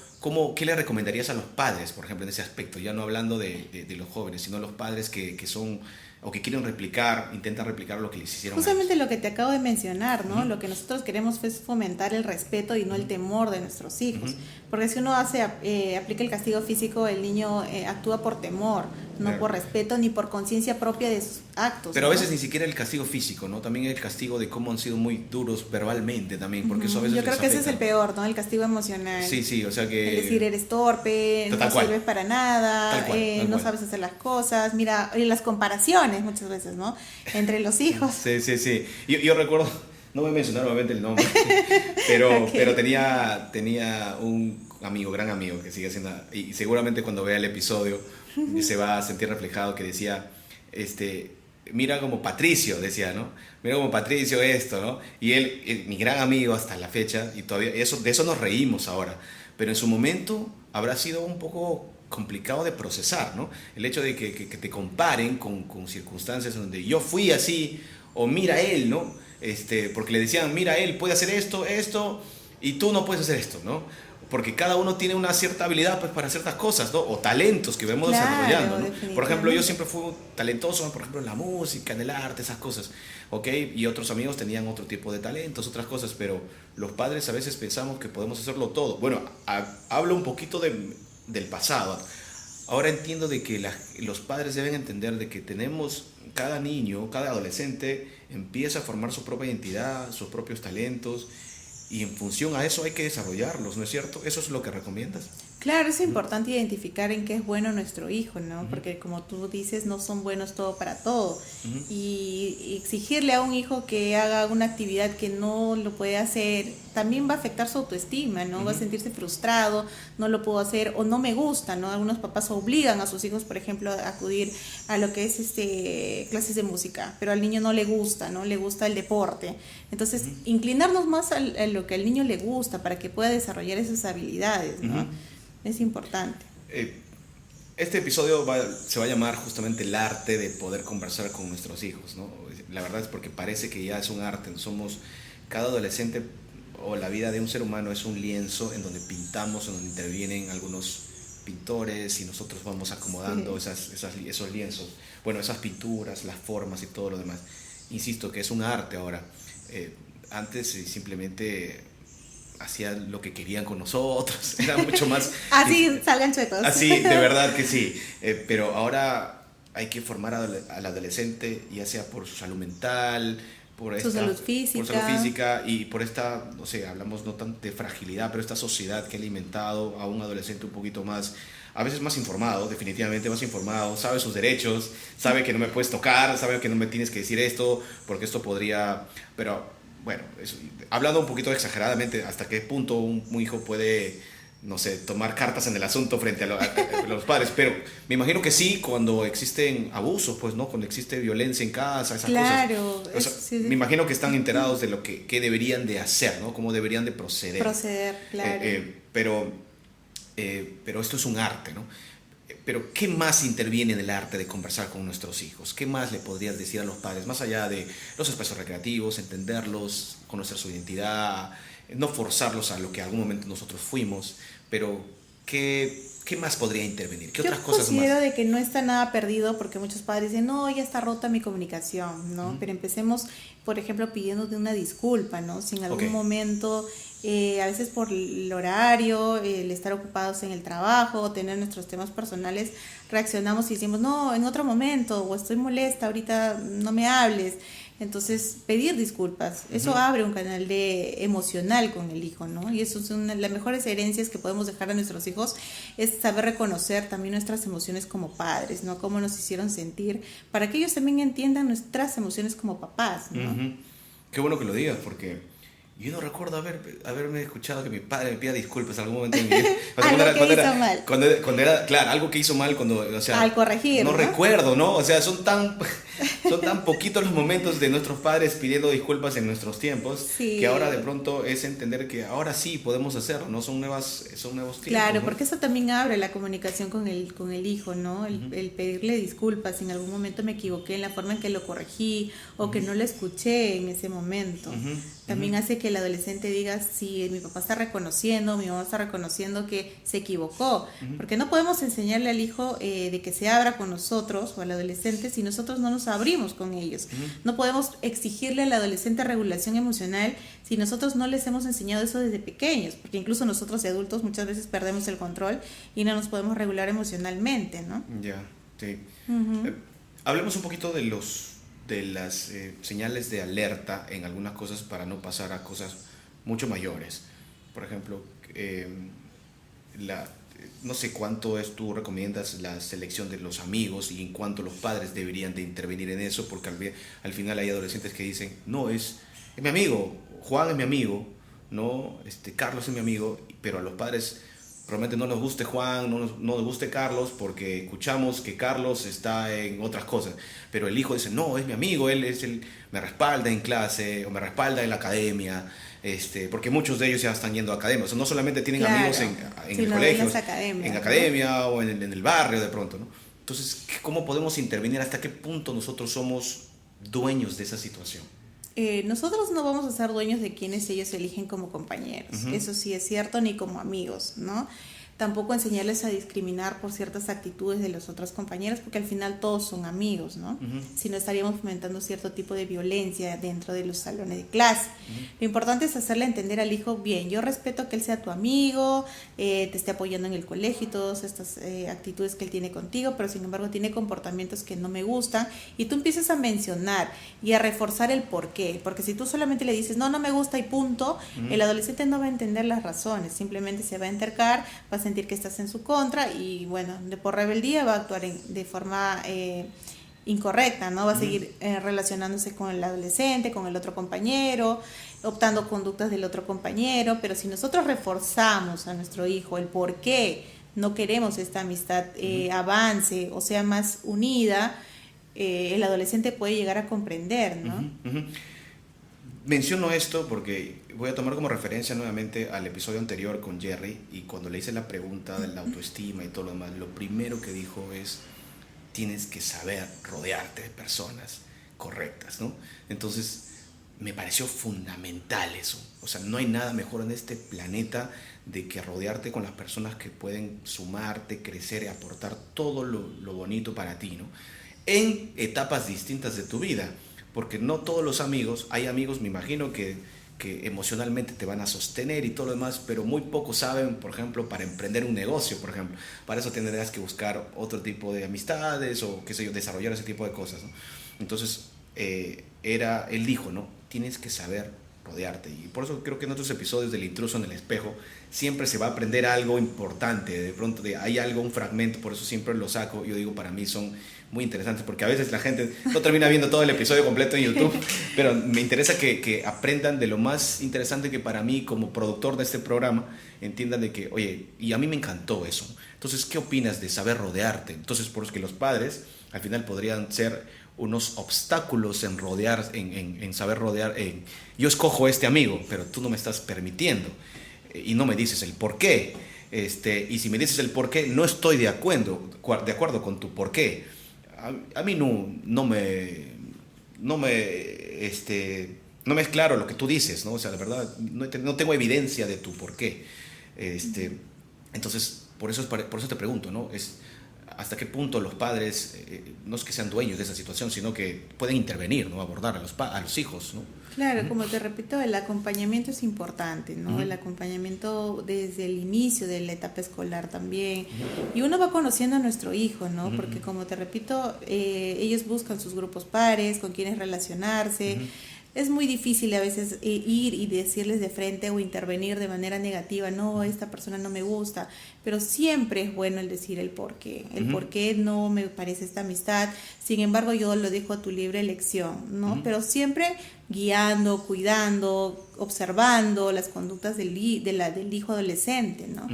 ¿Qué le recomendarías a los padres, por ejemplo, en ese aspecto? Ya no hablando de los jóvenes, sino los padres que son o que quieren replicar, intentan replicar lo que les hicieron a Justamente ellos. lo que te acabo de mencionar, ¿no? Ujú. Lo que nosotros queremos es fomentar el respeto y no el temor de nuestros hijos. Porque si uno aplica el castigo físico, el niño actúa por temor, no Claro. por respeto ni por conciencia propia de sus actos. Pero a ¿no? veces ni siquiera el castigo físico, ¿no? También el castigo de cómo han sido muy duros verbalmente también, porque eso a veces Yo creo les que ese es afecta. el peor, ¿no? El castigo emocional. Sí, sí, o sea que... Es decir, eres torpe, Tal no cual. sirves para nada, Tal cual, tal no cual. sabes hacer las cosas. Mira, y las comparaciones muchas veces, ¿no? Entre los hijos. Sí, sí, sí. Yo recuerdo, no voy a mencionar obviamente el nombre, pero, Ok. pero tenía un amigo, gran amigo, que sigue siendo, y seguramente cuando vea el episodio se va a sentir reflejado, que decía, mira como Patricio, decía, ¿no? Mira como Patricio esto, ¿no? Y él, mi gran amigo hasta la fecha, y todavía de eso nos reímos ahora, pero en su momento habrá sido un poco complicado de procesar, ¿no? El hecho de que te comparen con circunstancias donde yo fui así, o mira él, ¿no? Porque le decían, mira él puede hacer esto, y tú no puedes hacer esto, ¿no? Porque cada uno tiene una cierta habilidad pues, para ciertas cosas, ¿no? O talentos que vemos Claro, desarrollando, ¿no? Por ejemplo, yo definitivamente. siempre fui talentoso, por ejemplo, en la música, en el arte, esas cosas, ¿ok? Y otros amigos tenían otro tipo de talentos, otras cosas, pero los padres a veces pensamos que podemos hacerlo todo. Bueno, hablo un poquito del pasado. Ahora entiendo de que los padres deben entender de que tenemos, cada niño, cada adolescente empieza a formar su propia identidad, sus propios talentos, y en función a eso hay que desarrollarlos, ¿no es cierto? ¿Eso es lo que recomiendas? Claro, es importante identificar en qué es bueno nuestro hijo, ¿no? Porque como tú dices, no son buenos todo para todo. Y exigirle a un hijo que haga una actividad que no lo puede hacer, también va a afectar su autoestima, ¿no? Va a sentirse frustrado, no lo puedo hacer o no me gusta, ¿no? Algunos papás obligan a sus hijos, por ejemplo, a acudir a lo que es clases de música, pero al niño no le gusta, ¿no? Le gusta el deporte. Entonces, inclinarnos más a lo que al niño le gusta para que pueda desarrollar esas habilidades, ¿no? Es importante. Este episodio se va a llamar justamente el arte de poder conversar con nuestros hijos, ¿no? La verdad es porque parece que ya es un arte. Cada adolescente o la vida de un ser humano es un lienzo en donde pintamos, en donde intervienen algunos pintores y nosotros vamos acomodando Sí. esos lienzos. Bueno, esas pinturas, las formas y todo lo demás. Insisto que es un arte ahora. Antes simplemente hacían lo que querían con nosotros, era mucho más... Así salgan chuecos. Así, de verdad que sí. Pero ahora hay que formar al adolescente, ya sea por su salud mental, Su salud física. por salud física y por esta, no sé, hablamos no tan de fragilidad, pero esta sociedad que ha alimentado a un adolescente un poquito más, a veces más informado, definitivamente más informado, sabe sus derechos, sabe que no me puedes tocar, sabe que no me tienes que decir esto, porque esto podría... Pero bueno, hablando un poquito exageradamente, ¿hasta qué punto un hijo puede, no sé, tomar cartas en el asunto frente a los padres? Pero me imagino que sí, cuando existen abusos, pues, ¿no? Cuando existe violencia en casa, esas Claro, cosas. O sea, me imagino que están enterados de lo que deberían de hacer, ¿no? Cómo deberían de proceder. claro. Pero esto es un arte, ¿no? Pero ¿qué más interviene en el arte de conversar con nuestros hijos? ¿Qué más le podrías decir a los padres? Más allá de los espacios recreativos, entenderlos, conocer su identidad, no forzarlos a lo que en algún momento nosotros fuimos, pero ¿qué más podría intervenir? ¿Qué otras cosas más? Yo considero de que no está nada perdido porque muchos padres dicen, no, ya está rota mi comunicación, ¿no? Pero empecemos, por ejemplo, pidiéndote una disculpa, ¿no? Si en algún momento, a veces por el horario, el estar ocupados en el trabajo, tener nuestros temas personales, reaccionamos y decimos, no, en otro momento, o estoy molesta, ahorita no me hables. Entonces, pedir disculpas, eso abre un canal emocional con el hijo, ¿no? Y eso es las mejores herencias que podemos dejar a nuestros hijos, es saber reconocer también nuestras emociones como padres, ¿no? Cómo nos hicieron sentir, para que ellos también entiendan nuestras emociones como papás, ¿no? Qué bueno que lo digas, porque yo no recuerdo haberme escuchado que mi padre me pida disculpas en algún momento de mi vida. O sea, Algo que hizo mal. Cuando era, claro, algo que hizo mal, o sea, al corregir, no recuerdo, ¿no? O sea, son tan poquitos los momentos de nuestros padres pidiendo disculpas en nuestros tiempos, sí, que ahora de pronto es entender que ahora sí podemos hacerlo, ¿no? Son nuevos tiempos. Claro, ¿no? porque eso también abre la comunicación con el hijo, ¿no? El pedirle disculpas si en algún momento me equivoqué en la forma en que lo corregí o que no lo escuché en ese momento. también hace que el adolescente diga, sí, mi papá está reconociendo, mi mamá está reconociendo que se equivocó, porque no podemos enseñarle al hijo de que se abra con nosotros o al adolescente si nosotros no nos abrimos con ellos. No podemos exigirle al adolescente regulación emocional si nosotros no les hemos enseñado eso desde pequeños, porque incluso nosotros de adultos muchas veces perdemos el control y no nos podemos regular emocionalmente, ¿no? Ya, sí. Hablemos un poquito de las señales de alerta en algunas cosas para no pasar a cosas mucho mayores. Por ejemplo, no sé cuánto tú recomiendas la selección de los amigos y en cuánto los padres deberían de intervenir en eso, porque al final hay adolescentes que dicen, no, es mi amigo, Juan es mi amigo, no, Carlos es mi amigo, pero a los padres probablemente no nos guste Juan, no nos guste Carlos, porque escuchamos que Carlos está en otras cosas. Pero el hijo dice, no, es mi amigo, él me respalda en clase, o me respalda en la academia, porque muchos de ellos ya están yendo a academia. O sea, no solamente tienen amigos en el colegio, en academia o en el barrio de pronto, ¿no? Entonces, ¿cómo podemos intervenir? ¿Hasta qué punto nosotros somos dueños de esa situación? Nosotros no vamos a ser dueños de quienes ellos eligen como compañeros, eso sí es cierto, ni como amigos, ¿no? Tampoco enseñarles a discriminar por ciertas actitudes de los otros compañeros, porque al final todos son amigos, ¿no? Si no estaríamos fomentando cierto tipo de violencia dentro de los salones de clase. Lo importante es hacerle entender al hijo, bien, yo respeto que él sea tu amigo, te esté apoyando en el colegio y todas estas actitudes que él tiene contigo, pero sin embargo tiene comportamientos que no me gustan, y tú empiezas a mencionar y a reforzar el por qué, porque si tú solamente le dices, no me gusta y punto, el adolescente no va a entender las razones, simplemente se va a entercar, va a sentir que estás en su contra y bueno, por rebeldía va a actuar de forma incorrecta, ¿no? Va a seguir relacionándose con el adolescente, con el otro compañero, optando conductas del otro compañero, pero si nosotros reforzamos a nuestro hijo el por qué no queremos esta amistad avance o sea más unida, el adolescente puede llegar a comprender, ¿no? Menciono esto porque voy a tomar como referencia nuevamente al episodio anterior con Jerry, y cuando le hice la pregunta de la autoestima y todo lo demás, lo primero que dijo es, tienes que saber rodearte de personas correctas, ¿no? Entonces me pareció fundamental eso. O sea, no hay nada mejor en este planeta de que rodearte con las personas que pueden sumarte, crecer y aportar todo lo bonito para ti, ¿no? En etapas distintas de tu vida. Porque no todos los amigos, hay amigos, me imagino, que emocionalmente te van a sostener y todo lo demás, pero muy pocos saben, por ejemplo, para emprender un negocio, por ejemplo. Para eso tendrás que buscar otro tipo de amistades o, qué sé yo, desarrollar ese tipo de cosas, ¿no? Entonces, él dijo, ¿no? Tienes que saber rodearte. Y por eso creo que en otros episodios del intruso en el espejo siempre se va a aprender algo importante. De pronto hay algo, un fragmento, por eso siempre lo saco. Yo digo, para mí son muy interesantes, porque a veces la gente no termina viendo todo el episodio completo en YouTube, pero me interesa que aprendan de lo más interesante, que para mí como productor de este programa entiendan de que, oye, y a mí me encantó eso. Entonces, ¿qué opinas de saber rodearte? Entonces, por eso que los padres al final podrían ser unos obstáculos en saber rodear. Yo escojo este amigo, pero tú no me estás permitiendo y no me dices el por qué. Y si me dices el por qué, no estoy de acuerdo con tu por qué. A mí no me es claro lo que tú dices, ¿no? O sea, la verdad, no tengo evidencia de tu por qué. Entonces, por eso te pregunto, ¿no? ¿Hasta qué punto los padres, no es que sean dueños de esa situación, sino que pueden intervenir, ¿no? Abordar a los hijos, ¿no? Claro, como te repito, el acompañamiento es importante, ¿no? El acompañamiento desde el inicio de la etapa escolar también. Y uno va conociendo a nuestro hijo, ¿no? Porque como te repito, ellos buscan sus grupos pares, con quienes relacionarse. Es muy difícil a veces ir y decirles de frente o intervenir de manera negativa, no, esta persona no me gusta, pero siempre es bueno el decir el por qué, por qué no me parece esta amistad. Sin embargo, yo lo dejo a tu libre elección, ¿no? Pero siempre guiando, cuidando, observando las conductas del hijo adolescente, ¿no?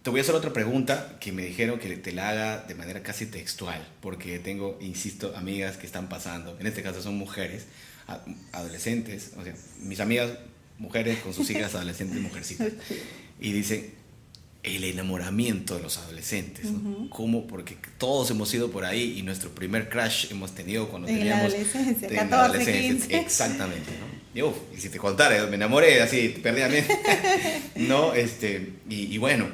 Te voy a hacer otra pregunta que me dijeron que te la haga de manera casi textual, porque tengo, insisto, amigas que están pasando, en este caso son mujeres, adolescentes, o sea, mis amigas mujeres con sus hijas adolescentes, mujercitas, y dicen, el enamoramiento de los adolescentes, ¿no? ¿Cómo? Porque todos hemos ido por ahí y nuestro primer crush hemos tenido cuando teníamos... En la adolescencia, en la 14, adolescencia, 15. exactamente, ¿no? Y si te contara, me enamoré así perdidamente, ¿no? Y bueno,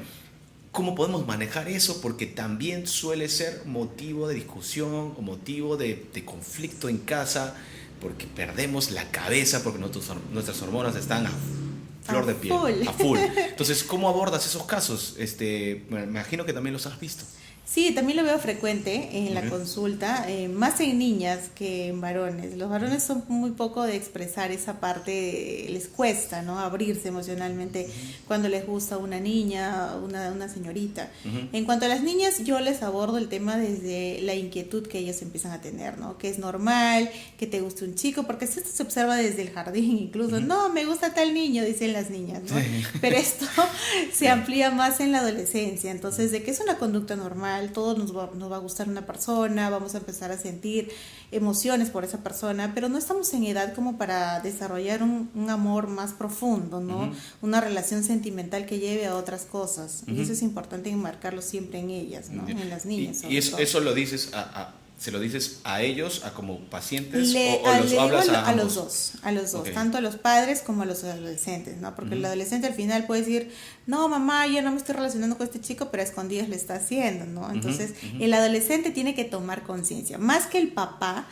¿cómo podemos manejar eso? Porque también suele ser motivo de discusión o motivo de conflicto en casa, porque perdemos la cabeza, porque nuestras hormonas están a flor de piel, a full. Entonces, ¿cómo abordas esos casos? Me imagino que también los has visto. Sí, también lo veo frecuente en la consulta, más en niñas que en varones. Los varones son muy poco de expresar esa parte, les cuesta, ¿no? Abrirse emocionalmente cuando les gusta una niña, una señorita. En cuanto a las niñas, yo les abordo el tema desde la inquietud que ellas empiezan a tener, ¿no? Que es normal que te guste un chico, porque esto se observa desde el jardín incluso. No, me gusta tal niño, dicen las niñas, ¿no? Pero esto se amplía más en la adolescencia. Entonces, de que es una conducta normal, todos nos va a gustar una persona, vamos a empezar a sentir emociones por esa persona, pero no estamos en edad como para desarrollar un amor más profundo, ¿no? Una relación sentimental que lleve a otras cosas. Y eso es importante enmarcarlo siempre en ellas, ¿no? En las niñas. Y eso lo dices ¿se lo dices a ellos, a como pacientes, le los hablas a los dos, okay. Tanto a los padres como a los adolescentes, ¿no? Porque el adolescente al final puede decir, no, mamá, yo no me estoy relacionando con este chico, pero a escondidas le está haciendo, ¿no? Entonces, el adolescente tiene que tomar conciencia, más que el papá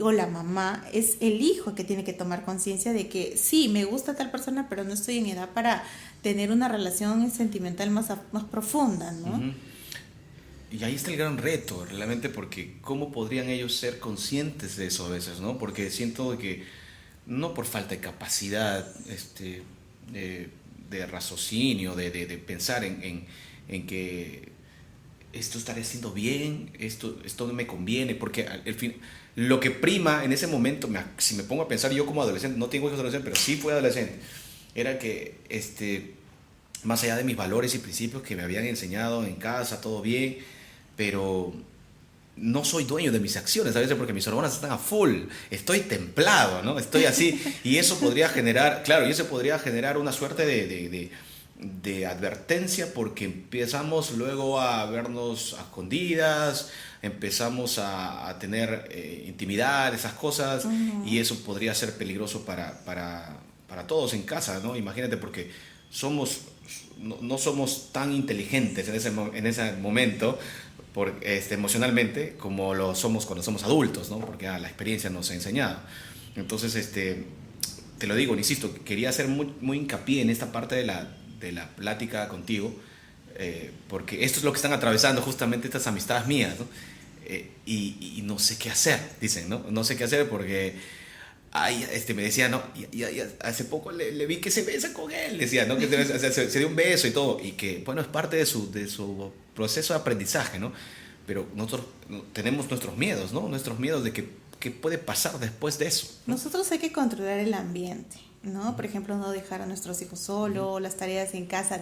o la mamá, es el hijo que tiene que tomar conciencia de que sí, me gusta tal persona, pero no estoy en edad para tener una relación sentimental más profunda, ¿no? Y ahí está el gran reto, realmente, porque ¿cómo podrían ellos ser conscientes de eso a veces, ¿no? Porque siento que, no por falta de capacidad de raciocinio, de pensar en que esto estaré haciendo bien, esto no me conviene, porque al fin, lo que prima en ese momento, si me pongo a pensar, yo como adolescente, no tengo hijos adolescentes, pero sí fui adolescente, era que más allá de mis valores y principios que me habían enseñado en casa, todo bien, pero no soy dueño de mis acciones a veces porque mis hormonas están a full, estoy templado, ¿no? Estoy así, y eso podría generar, una suerte de advertencia, porque empezamos luego a vernos a escondidas, empezamos a tener intimidad, esas cosas, y eso podría ser peligroso para todos en casa, ¿no? Imagínate, porque no somos tan inteligentes en ese momento emocionalmente como lo somos cuando somos adultos, ¿no? Porque la experiencia nos ha enseñado. Entonces, te lo digo, insisto, quería hacer muy hincapié en esta parte de la plática contigo, porque esto es lo que están atravesando justamente estas amistades mías, ¿no? Y no sé qué hacer, dicen, ¿no? No sé qué hacer porque... me decía, no, hace poco le vi que se besa con él, decía, ¿no? Que se dio un beso y todo, y que, bueno, es parte de su proceso de aprendizaje, ¿no? Pero nosotros tenemos nuestros miedos, ¿no? Nuestros miedos de qué puede pasar después de eso, ¿no? Nosotros hay que controlar el ambiente, ¿no? Por ejemplo, no dejar a nuestros hijos solos, las tareas en casa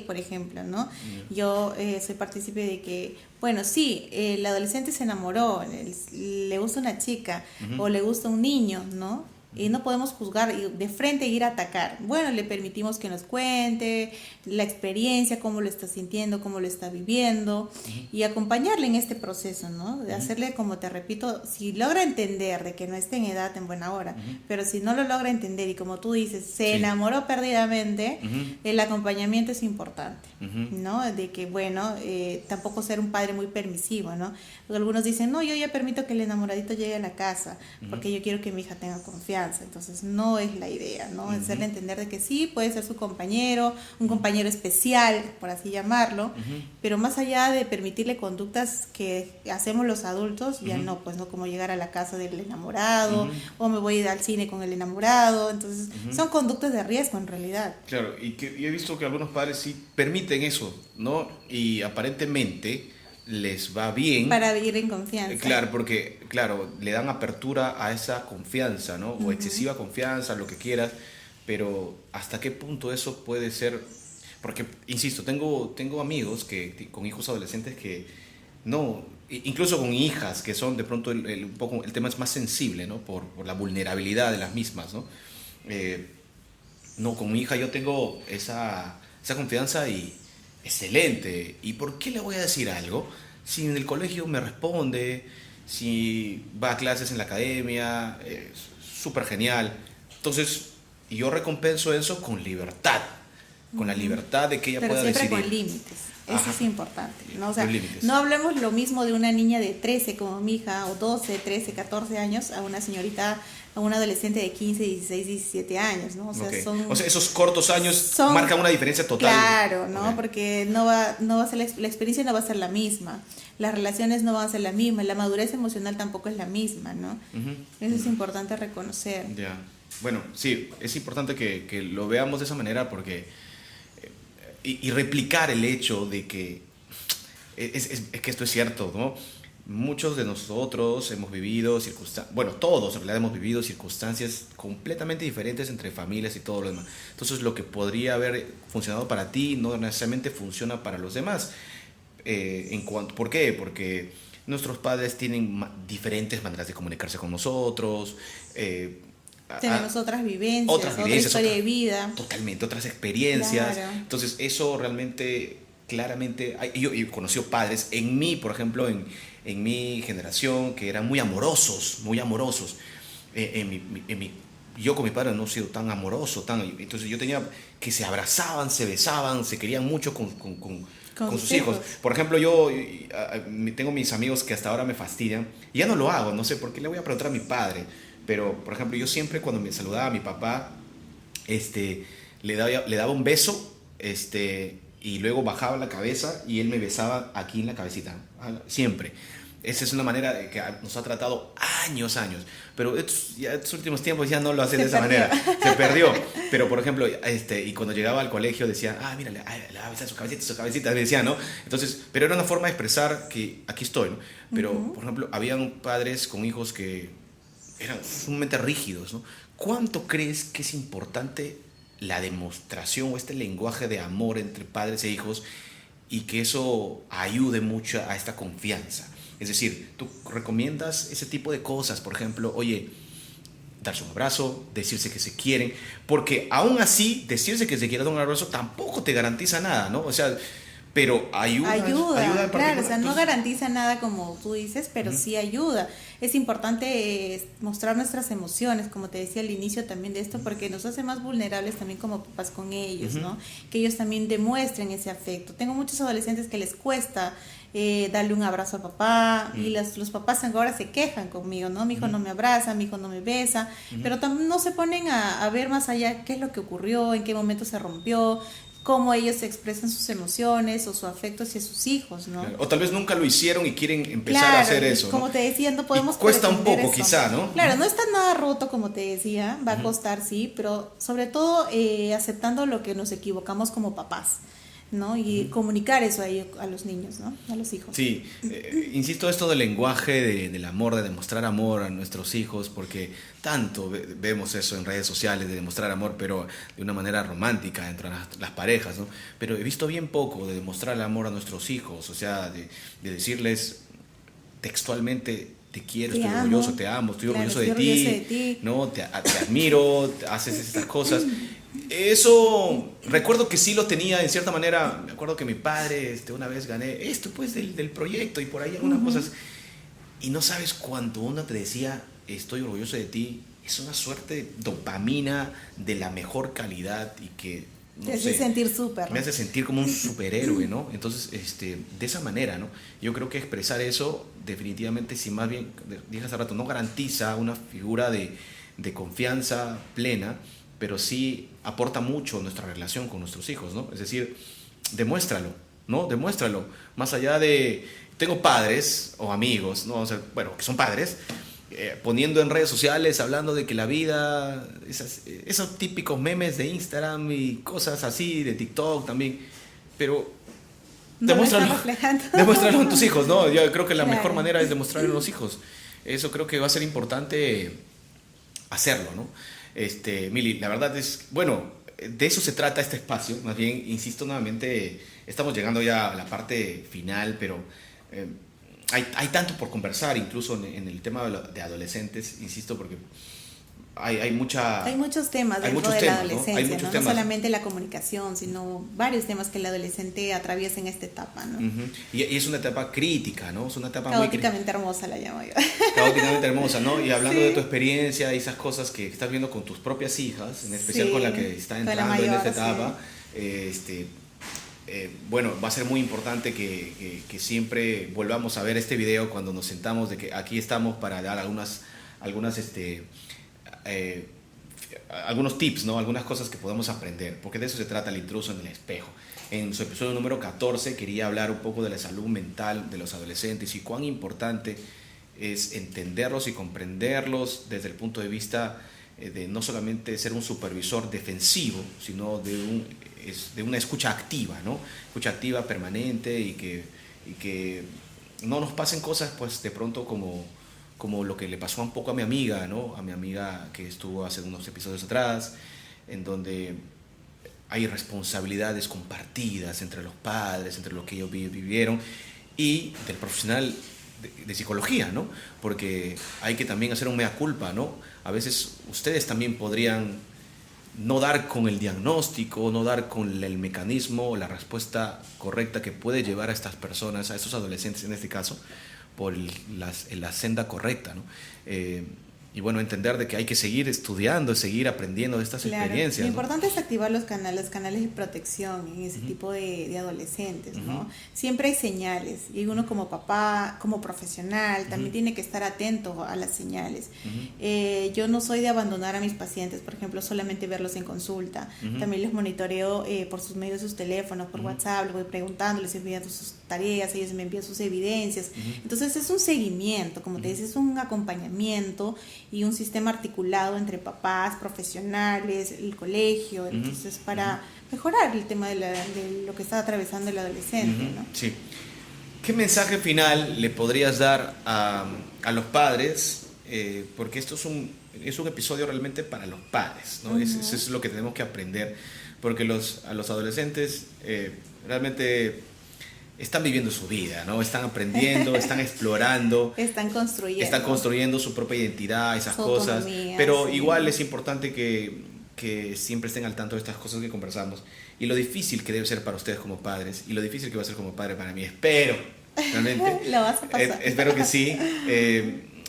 por ejemplo, ¿no? Yo soy partícipe de que, bueno, sí, el adolescente se enamoró, le gusta una chica o le gusta un niño, ¿no? Y no podemos juzgar y de frente ir a atacar. Bueno, le permitimos que nos cuente la experiencia, cómo lo está sintiendo, cómo lo está viviendo, y acompañarle en este proceso, ¿no? De hacerle, como te repito, si logra entender de que no está en edad, en buena hora, pero si no lo logra entender y como tú dices, se enamoró perdidamente, el acompañamiento es importante, ¿no? De que, bueno, tampoco ser un padre muy permisivo, ¿no? Algunos dicen, no, yo ya permito que el enamoradito llegue a la casa, porque yo quiero que mi hija tenga confianza. Entonces no es la idea, ¿no? Hacerle entender de que sí, puede ser su compañero, un compañero especial, por así llamarlo, pero más allá de permitirle conductas que hacemos los adultos, ya no, pues no, como llegar a la casa del enamorado, o me voy a ir al cine con el enamorado. Entonces son conductas de riesgo en realidad. Claro, y he visto que algunos padres sí permiten eso, ¿no? Y aparentemente les va bien. Para vivir en confianza. Claro, porque, claro, le dan apertura a esa confianza, ¿no? O excesiva confianza, lo que quieras, pero ¿hasta qué punto eso puede ser? Porque, insisto, tengo amigos con hijos adolescentes que no, incluso con hijas que son de pronto un poco, el tema es más sensible, ¿no? Por la vulnerabilidad de las mismas, ¿no? No, con mi hija yo tengo esa confianza y excelente. ¿Y por qué le voy a decir algo? Si en el colegio me responde, si va a clases en la academia, es súper genial. Entonces, yo recompenso eso con libertad, con la libertad de que ella Pero pueda siempre decidir. con límites. Eso Ajá. es importante, ¿no? O sea, Los límites. no hablemos lo mismo de una niña de 13 como mi hija, o 12, 13, 14 años, a una señorita, a una adolescente de 15, 16, 17 años, ¿no? O sea, Ok. son... O sea, esos cortos años son- marcan una diferencia total. Claro, ¿no? Ok. Porque no va a ser la experiencia no va a ser la misma, las relaciones no van a ser la misma, la madurez emocional tampoco es la misma, ¿no? Ujú. Eso es importante reconocer. Ya. Bueno, sí, es importante que lo veamos de esa manera porque y replicar el hecho de que es que esto es cierto, ¿no? Muchos de nosotros hemos vivido circunstancias, bueno, todos en realidad hemos vivido circunstancias completamente diferentes entre familias y todo lo demás. Entonces, lo que podría haber funcionado para ti no necesariamente funciona para los demás. ¿Por qué? Porque nuestros padres tienen diferentes maneras de comunicarse con nosotros. Tenemos otras vivencias, Otras otra vivencias, historia de vida. Totalmente, otras experiencias. Claro. Entonces, eso realmente, claramente, yo he conocido padres, en mí, por ejemplo, en mi generación, que eran muy amorosos, muy amorosos. Yo con mi padre no he sido tan amoroso, entonces yo tenía que se abrazaban, se besaban, se querían mucho con sus hijos. Por ejemplo, yo tengo mis amigos que hasta ahora me fastidian, y ya no lo hago, no sé por qué le voy a preguntar a mi padre. Pero, por ejemplo, yo siempre cuando me saludaba a mi papá, le daba un beso, y luego bajaba la cabeza y él me besaba aquí en la cabecita, siempre. Esa es una manera de que nos ha tratado años. Pero estos últimos tiempos ya no lo hace de esa manera. Se perdió. Pero, por ejemplo, y cuando llegaba al colegio decía, mira, le va a besar su cabecita, me decía, ¿no? Entonces, pero era una forma de expresar que aquí estoy, ¿no? Pero, por ejemplo, habían padres con hijos que eran sumamente rígidos, ¿no? ¿Cuánto crees que es importante la demostración o este lenguaje de amor entre padres e hijos y que eso ayude mucho a esta confianza? Es decir, tú recomiendas ese tipo de cosas, por ejemplo, oye, darse un abrazo, decirse que se quieren, porque aún así, decirse que se quiere dar un abrazo tampoco te garantiza nada, ¿no? O sea, pero ayuda Claro, o sea, no entonces, garantiza nada como tú dices, pero sí ayuda. Es importante mostrar nuestras emociones, como te decía al inicio también de esto, porque nos hace más vulnerables también como papás con ellos, ¿no? Que ellos también demuestren ese afecto. Tengo muchos adolescentes que les cuesta darle un abrazo a papá y los papás ahora se quejan conmigo, ¿no? Mi hijo no me abraza, mi hijo no me besa, pero también no se ponen a ver más allá qué es lo que ocurrió, en qué momento se rompió, cómo ellos expresan sus emociones o su afecto hacia sus hijos, ¿no? claro. O tal vez nunca lo hicieron y quieren empezar a hacer eso, como ¿no? te decía, no podemos Y cuesta un pretender poco, eso. quizá, ¿no? Claro, no está nada roto, como te decía, va a costar, sí, pero sobre todo aceptando lo que nos equivocamos como papás, ¿no? Y comunicar eso a los niños, ¿no? A los hijos. Sí, insisto esto del lenguaje del amor, de demostrar amor a nuestros hijos, porque tanto vemos eso en redes sociales, de demostrar amor, pero de una manera romántica entre las parejas, ¿no? Pero he visto bien poco de demostrar el amor a nuestros hijos, o sea, de decirles textualmente, te quiero, estoy orgulloso, te amo, estoy orgulloso de ti, ¿no? Te admiro, haces estas cosas. Eso, recuerdo que sí lo tenía en cierta manera. Me acuerdo que mi padre, una vez gané esto pues del proyecto y por ahí algunas cosas. Y no sabes cuánto uno te decía, estoy orgulloso de ti. Es una suerte de dopamina de la mejor calidad y que, no te hace sé, sentir súper, ¿no? me hace sentir como un superhéroe, ¿no? Entonces, de esa manera, ¿no? Yo creo que expresar eso, definitivamente, si más bien, dije hace rato, no garantiza una figura de confianza plena, pero sí aporta mucho a nuestra relación con nuestros hijos, ¿no? Es decir, demuéstralo, ¿no? Demuéstralo. Más allá de... Tengo padres o amigos, ¿no? O sea, bueno, que son padres, poniendo en redes sociales, hablando de que la vida, esos típicos memes de Instagram y cosas así, de TikTok también, pero No demuéstralo en tus hijos, ¿no? Yo creo que la mejor Claro. manera es demostrarlo en los hijos. Eso creo que va a ser importante hacerlo, ¿no? Mili, la verdad es, bueno, de eso se trata este espacio, más bien, insisto nuevamente, estamos llegando ya a la parte final, pero hay tanto por conversar, incluso en el tema de adolescentes, insisto, porque hay mucha... Hay muchos temas hay dentro muchos de temas, la adolescencia, Hay muchos ¿no? temas. No solamente la comunicación, sino varios temas que el adolescente atraviesa en esta etapa, ¿no? Y es una etapa crítica, ¿no? Es una etapa caóticamente hermosa, la llamo yo. Caóticamente hermosa, ¿no? Y hablando Sí. de tu experiencia y esas cosas que estás viendo con tus propias hijas, en especial Sí, con la que está con la entrando mayor, en esta sí. etapa, bueno, va a ser muy importante que siempre volvamos a ver este video cuando nos sentamos, de que aquí estamos para dar algunos tips, ¿no? Algunas cosas que podemos aprender, porque de eso se trata El intruso en el espejo. En su episodio número 14 quería hablar un poco de la salud mental de los adolescentes y cuán importante es entenderlos y comprenderlos desde el punto de vista de no solamente ser un supervisor defensivo, sino de una escucha activa, ¿no? Escucha activa permanente y que no nos pasen cosas pues de pronto como lo que le pasó un poco a mi amiga, ¿no? A mi amiga que estuvo hace unos episodios atrás, en donde hay responsabilidades compartidas entre los padres, entre lo que ellos vivieron y del profesional de psicología, ¿no? Porque hay que también hacer un mea culpa, ¿no? A veces ustedes también podrían no dar con el diagnóstico, no dar con el mecanismo o la respuesta correcta que puede llevar a estas personas, a estos adolescentes en este caso, por la senda correcta, ¿no? Y bueno, entender de que hay que seguir estudiando, seguir aprendiendo de estas experiencias. Lo ¿no? importante es activar los canales de protección en ese tipo de adolescentes, ¿no? Siempre hay señales y uno como papá, como profesional, también tiene que estar atento a las señales. Yo no soy de abandonar a mis pacientes, por ejemplo, solamente verlos en consulta. También les monitoreo por sus medios, sus teléfonos, por WhatsApp, les voy preguntando, les envío sus tareas, ellos me envían sus evidencias. Entonces es un seguimiento, como te dices, es un acompañamiento y un sistema articulado entre papás, profesionales, el colegio, entonces para mejorar el tema de lo que está atravesando el adolescente, ¿no? Sí. ¿Qué mensaje final le podrías dar a los padres? Porque esto es un episodio realmente para los padres, ¿no? Eso es lo que tenemos que aprender, porque a los adolescentes realmente están viviendo su vida, ¿no? Están aprendiendo, están explorando, están construyendo su propia identidad, esas cosas, pero sí. Igual es importante que siempre estén al tanto de estas cosas que conversamos y lo difícil que debe ser para ustedes como padres y lo difícil que va a ser como padre para mí. Espero, realmente, lo vas a pasar. Espero que sí,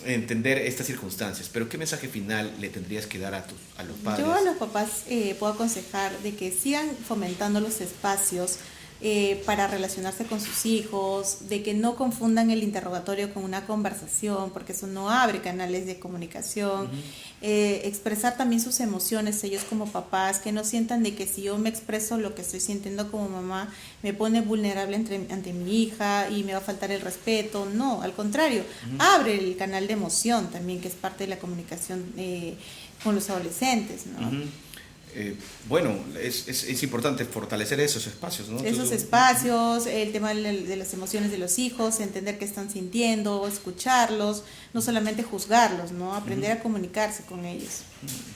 entender estas circunstancias. Pero ¿qué mensaje final le tendrías que dar a los padres? Yo a los papás puedo aconsejar de que sigan fomentando los espacios para relacionarse con sus hijos, de que no confundan el interrogatorio con una conversación, porque eso no abre canales de comunicación. Expresar también sus emociones, ellos como papás, que no sientan de que si yo me expreso lo que estoy sintiendo como mamá, me pone vulnerable ante mi hija y me va a faltar el respeto. No, al contrario, abre el canal de emoción también, que es parte de la comunicación con los adolescentes, ¿no? Bueno, es importante fortalecer esos espacios, ¿no? Esos espacios, el tema de las emociones de los hijos, entender qué están sintiendo, escucharlos, no solamente juzgarlos, ¿no? Aprender a comunicarse con ellos.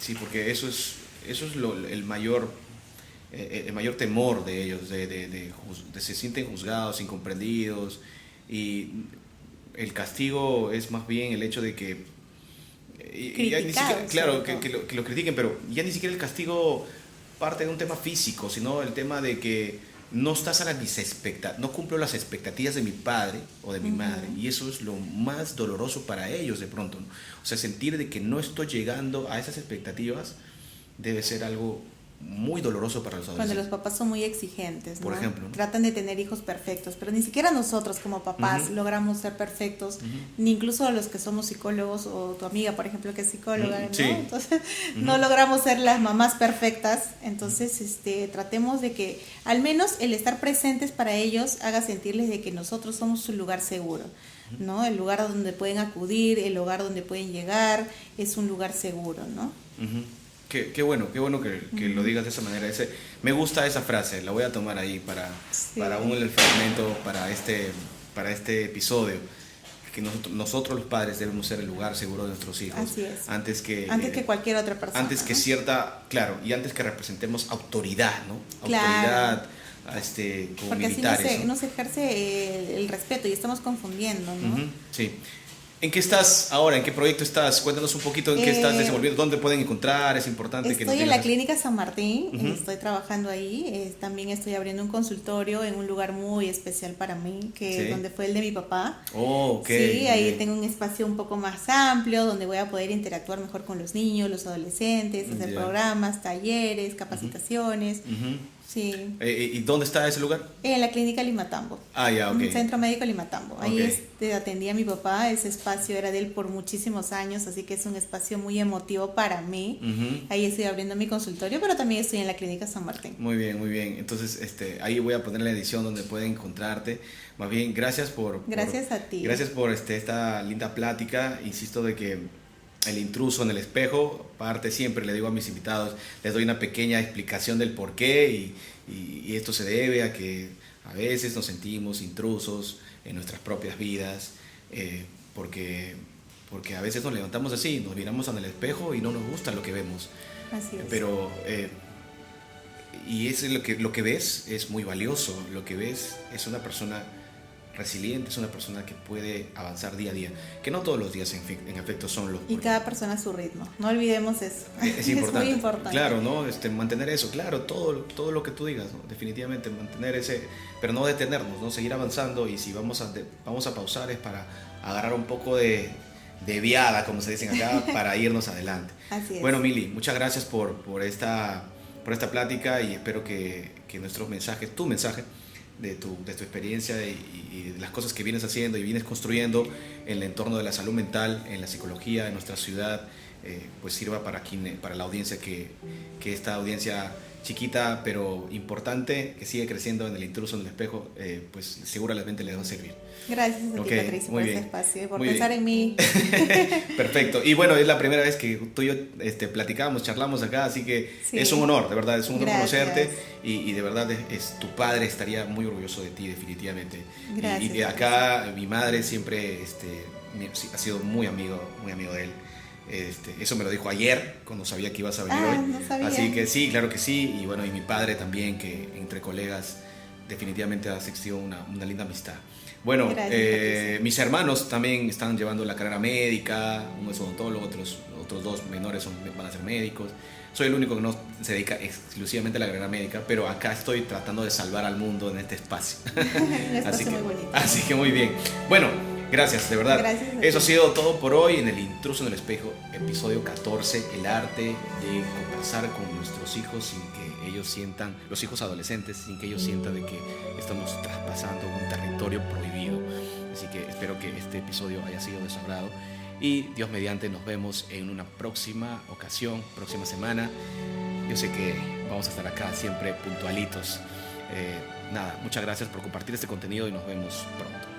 Sí, porque eso es el mayor temor de ellos, de se sienten juzgados, incomprendidos, y el castigo es más bien el hecho de que ya ni siquiera, claro, que lo critiquen, pero ya ni siquiera el castigo parte de un tema físico, sino el tema de que no estás a no cumplo las expectativas de mi padre o de mi madre, y eso es lo más doloroso para ellos de pronto, ¿no? O sea, sentir de que no estoy llegando a esas expectativas debe ser algo muy doloroso para los adolescentes. Cuando los papás son muy exigentes, ¿no? Por ejemplo, ¿no? Tratan de tener hijos perfectos, pero ni siquiera nosotros como papás logramos ser perfectos, ni incluso los que somos psicólogos o tu amiga, por ejemplo, que es psicóloga, ¿no? Sí. Entonces, no logramos ser las mamás perfectas, entonces tratemos de que al menos el estar presentes para ellos haga sentirles de que nosotros somos su lugar seguro, ¿no? El lugar donde pueden acudir, el hogar donde pueden llegar, es un lugar seguro, ¿no? Qué bueno que lo digas de esa manera. Me gusta esa frase, la voy a tomar ahí para el fragmento, para este episodio. Que nosotros los padres debemos ser el lugar seguro de nuestros hijos. Así es. Antes que cualquier otra persona. Antes que y antes que representemos autoridad, ¿no? Claro. Autoridad porque militares. Así no se ejerce el respeto y estamos confundiendo, ¿no? Sí. ¿En qué estás ahora? ¿En qué proyecto estás? Cuéntanos un poquito en qué estás desenvolviendo, dónde pueden encontrar, es importante que nos Estoy en la digas. Clínica San Martín, estoy trabajando ahí, también estoy abriendo un consultorio en un lugar muy especial para mí, que es donde fue el de mi papá. Oh, ok. Sí, ahí tengo un espacio un poco más amplio, donde voy a poder interactuar mejor con los niños, los adolescentes, hacer programas, talleres, capacitaciones. Sí. ¿Y dónde está ese lugar? En la clínica Limatambo. Ah, ya, ok. Un centro médico Limatambo. Ahí atendía a mi papá, ese espacio era de él por muchísimos años, así que es un espacio muy emotivo para mí. Ahí estoy abriendo mi consultorio, pero también estoy en la clínica San Martín. Muy bien, muy bien. Entonces, ahí voy a poner la edición donde pueden encontrarte. Más bien, gracias Gracias a ti. Gracias por esta linda plática. Insisto de que el intruso en el espejo, parte siempre, le digo a mis invitados, les doy una pequeña explicación del por qué y esto se debe a que a veces nos sentimos intrusos en nuestras propias vidas, porque a veces nos levantamos así, nos miramos en el espejo y no nos gusta lo que vemos. Así es. Pero, y es lo que ves es muy valioso, lo que ves es una persona resiliente, es una persona que puede avanzar día a día, que no todos los días en efecto son los... Y cada persona a su ritmo, no olvidemos eso. Es importante. Es muy importante. Claro, ¿no? Mantener eso, claro, todo lo que tú digas, ¿no? Definitivamente mantener ese, pero no detenernos, ¿no? Seguir avanzando, y si vamos a pausar es para agarrar un poco de viada, como se dicen acá, para irnos adelante. Así es. Bueno, Mili, muchas gracias por esta plática, y espero que nuestro mensaje, tu mensaje, de tu experiencia y de las cosas que vienes haciendo y vienes construyendo en el entorno de la salud mental, en la psicología, en nuestra ciudad, pues sirva para la audiencia, que esta audiencia chiquita pero importante, que sigue creciendo en el intruso en el espejo, pues seguramente les va a servir. Gracias a ti, Patricia, por ese espacio, por pensar en mí. Perfecto. Y bueno, es la primera vez que tú y yo platicamos, charlamos acá, así que sí, es un honor, de verdad, es un honor conocerte, y de verdad tu padre estaría muy orgulloso de ti, definitivamente. Gracias. Y de acá, mi madre siempre ha sido muy amigo de él. Eso me lo dijo ayer, cuando sabía que ibas a venir hoy. No sabía. Así que sí, claro que sí. Y bueno, y mi padre también, que entre colegas definitivamente ha existido una linda amistad. Bueno, mis hermanos también están llevando la carrera médica, uno es odontólogo, otros dos menores van a ser médicos. Soy el único que no se dedica exclusivamente a la carrera médica, pero acá estoy tratando de salvar al mundo en este espacio. Un espacio muy bonito. Así que muy bien. Bueno, gracias, de verdad. Gracias. Eso ha sido todo por hoy en El Intruso en el Espejo, episodio 14, el arte de conversar con nuestros hijos sin que ellos sientan, los hijos adolescentes, sin que ellos sientan de que estamos traspasando un territorio prohibido. Así que espero que este episodio haya sido de su agrado, y Dios mediante nos vemos en una próxima ocasión, próxima semana. Yo sé que vamos a estar acá siempre puntualitos. Muchas gracias por compartir este contenido y nos vemos pronto.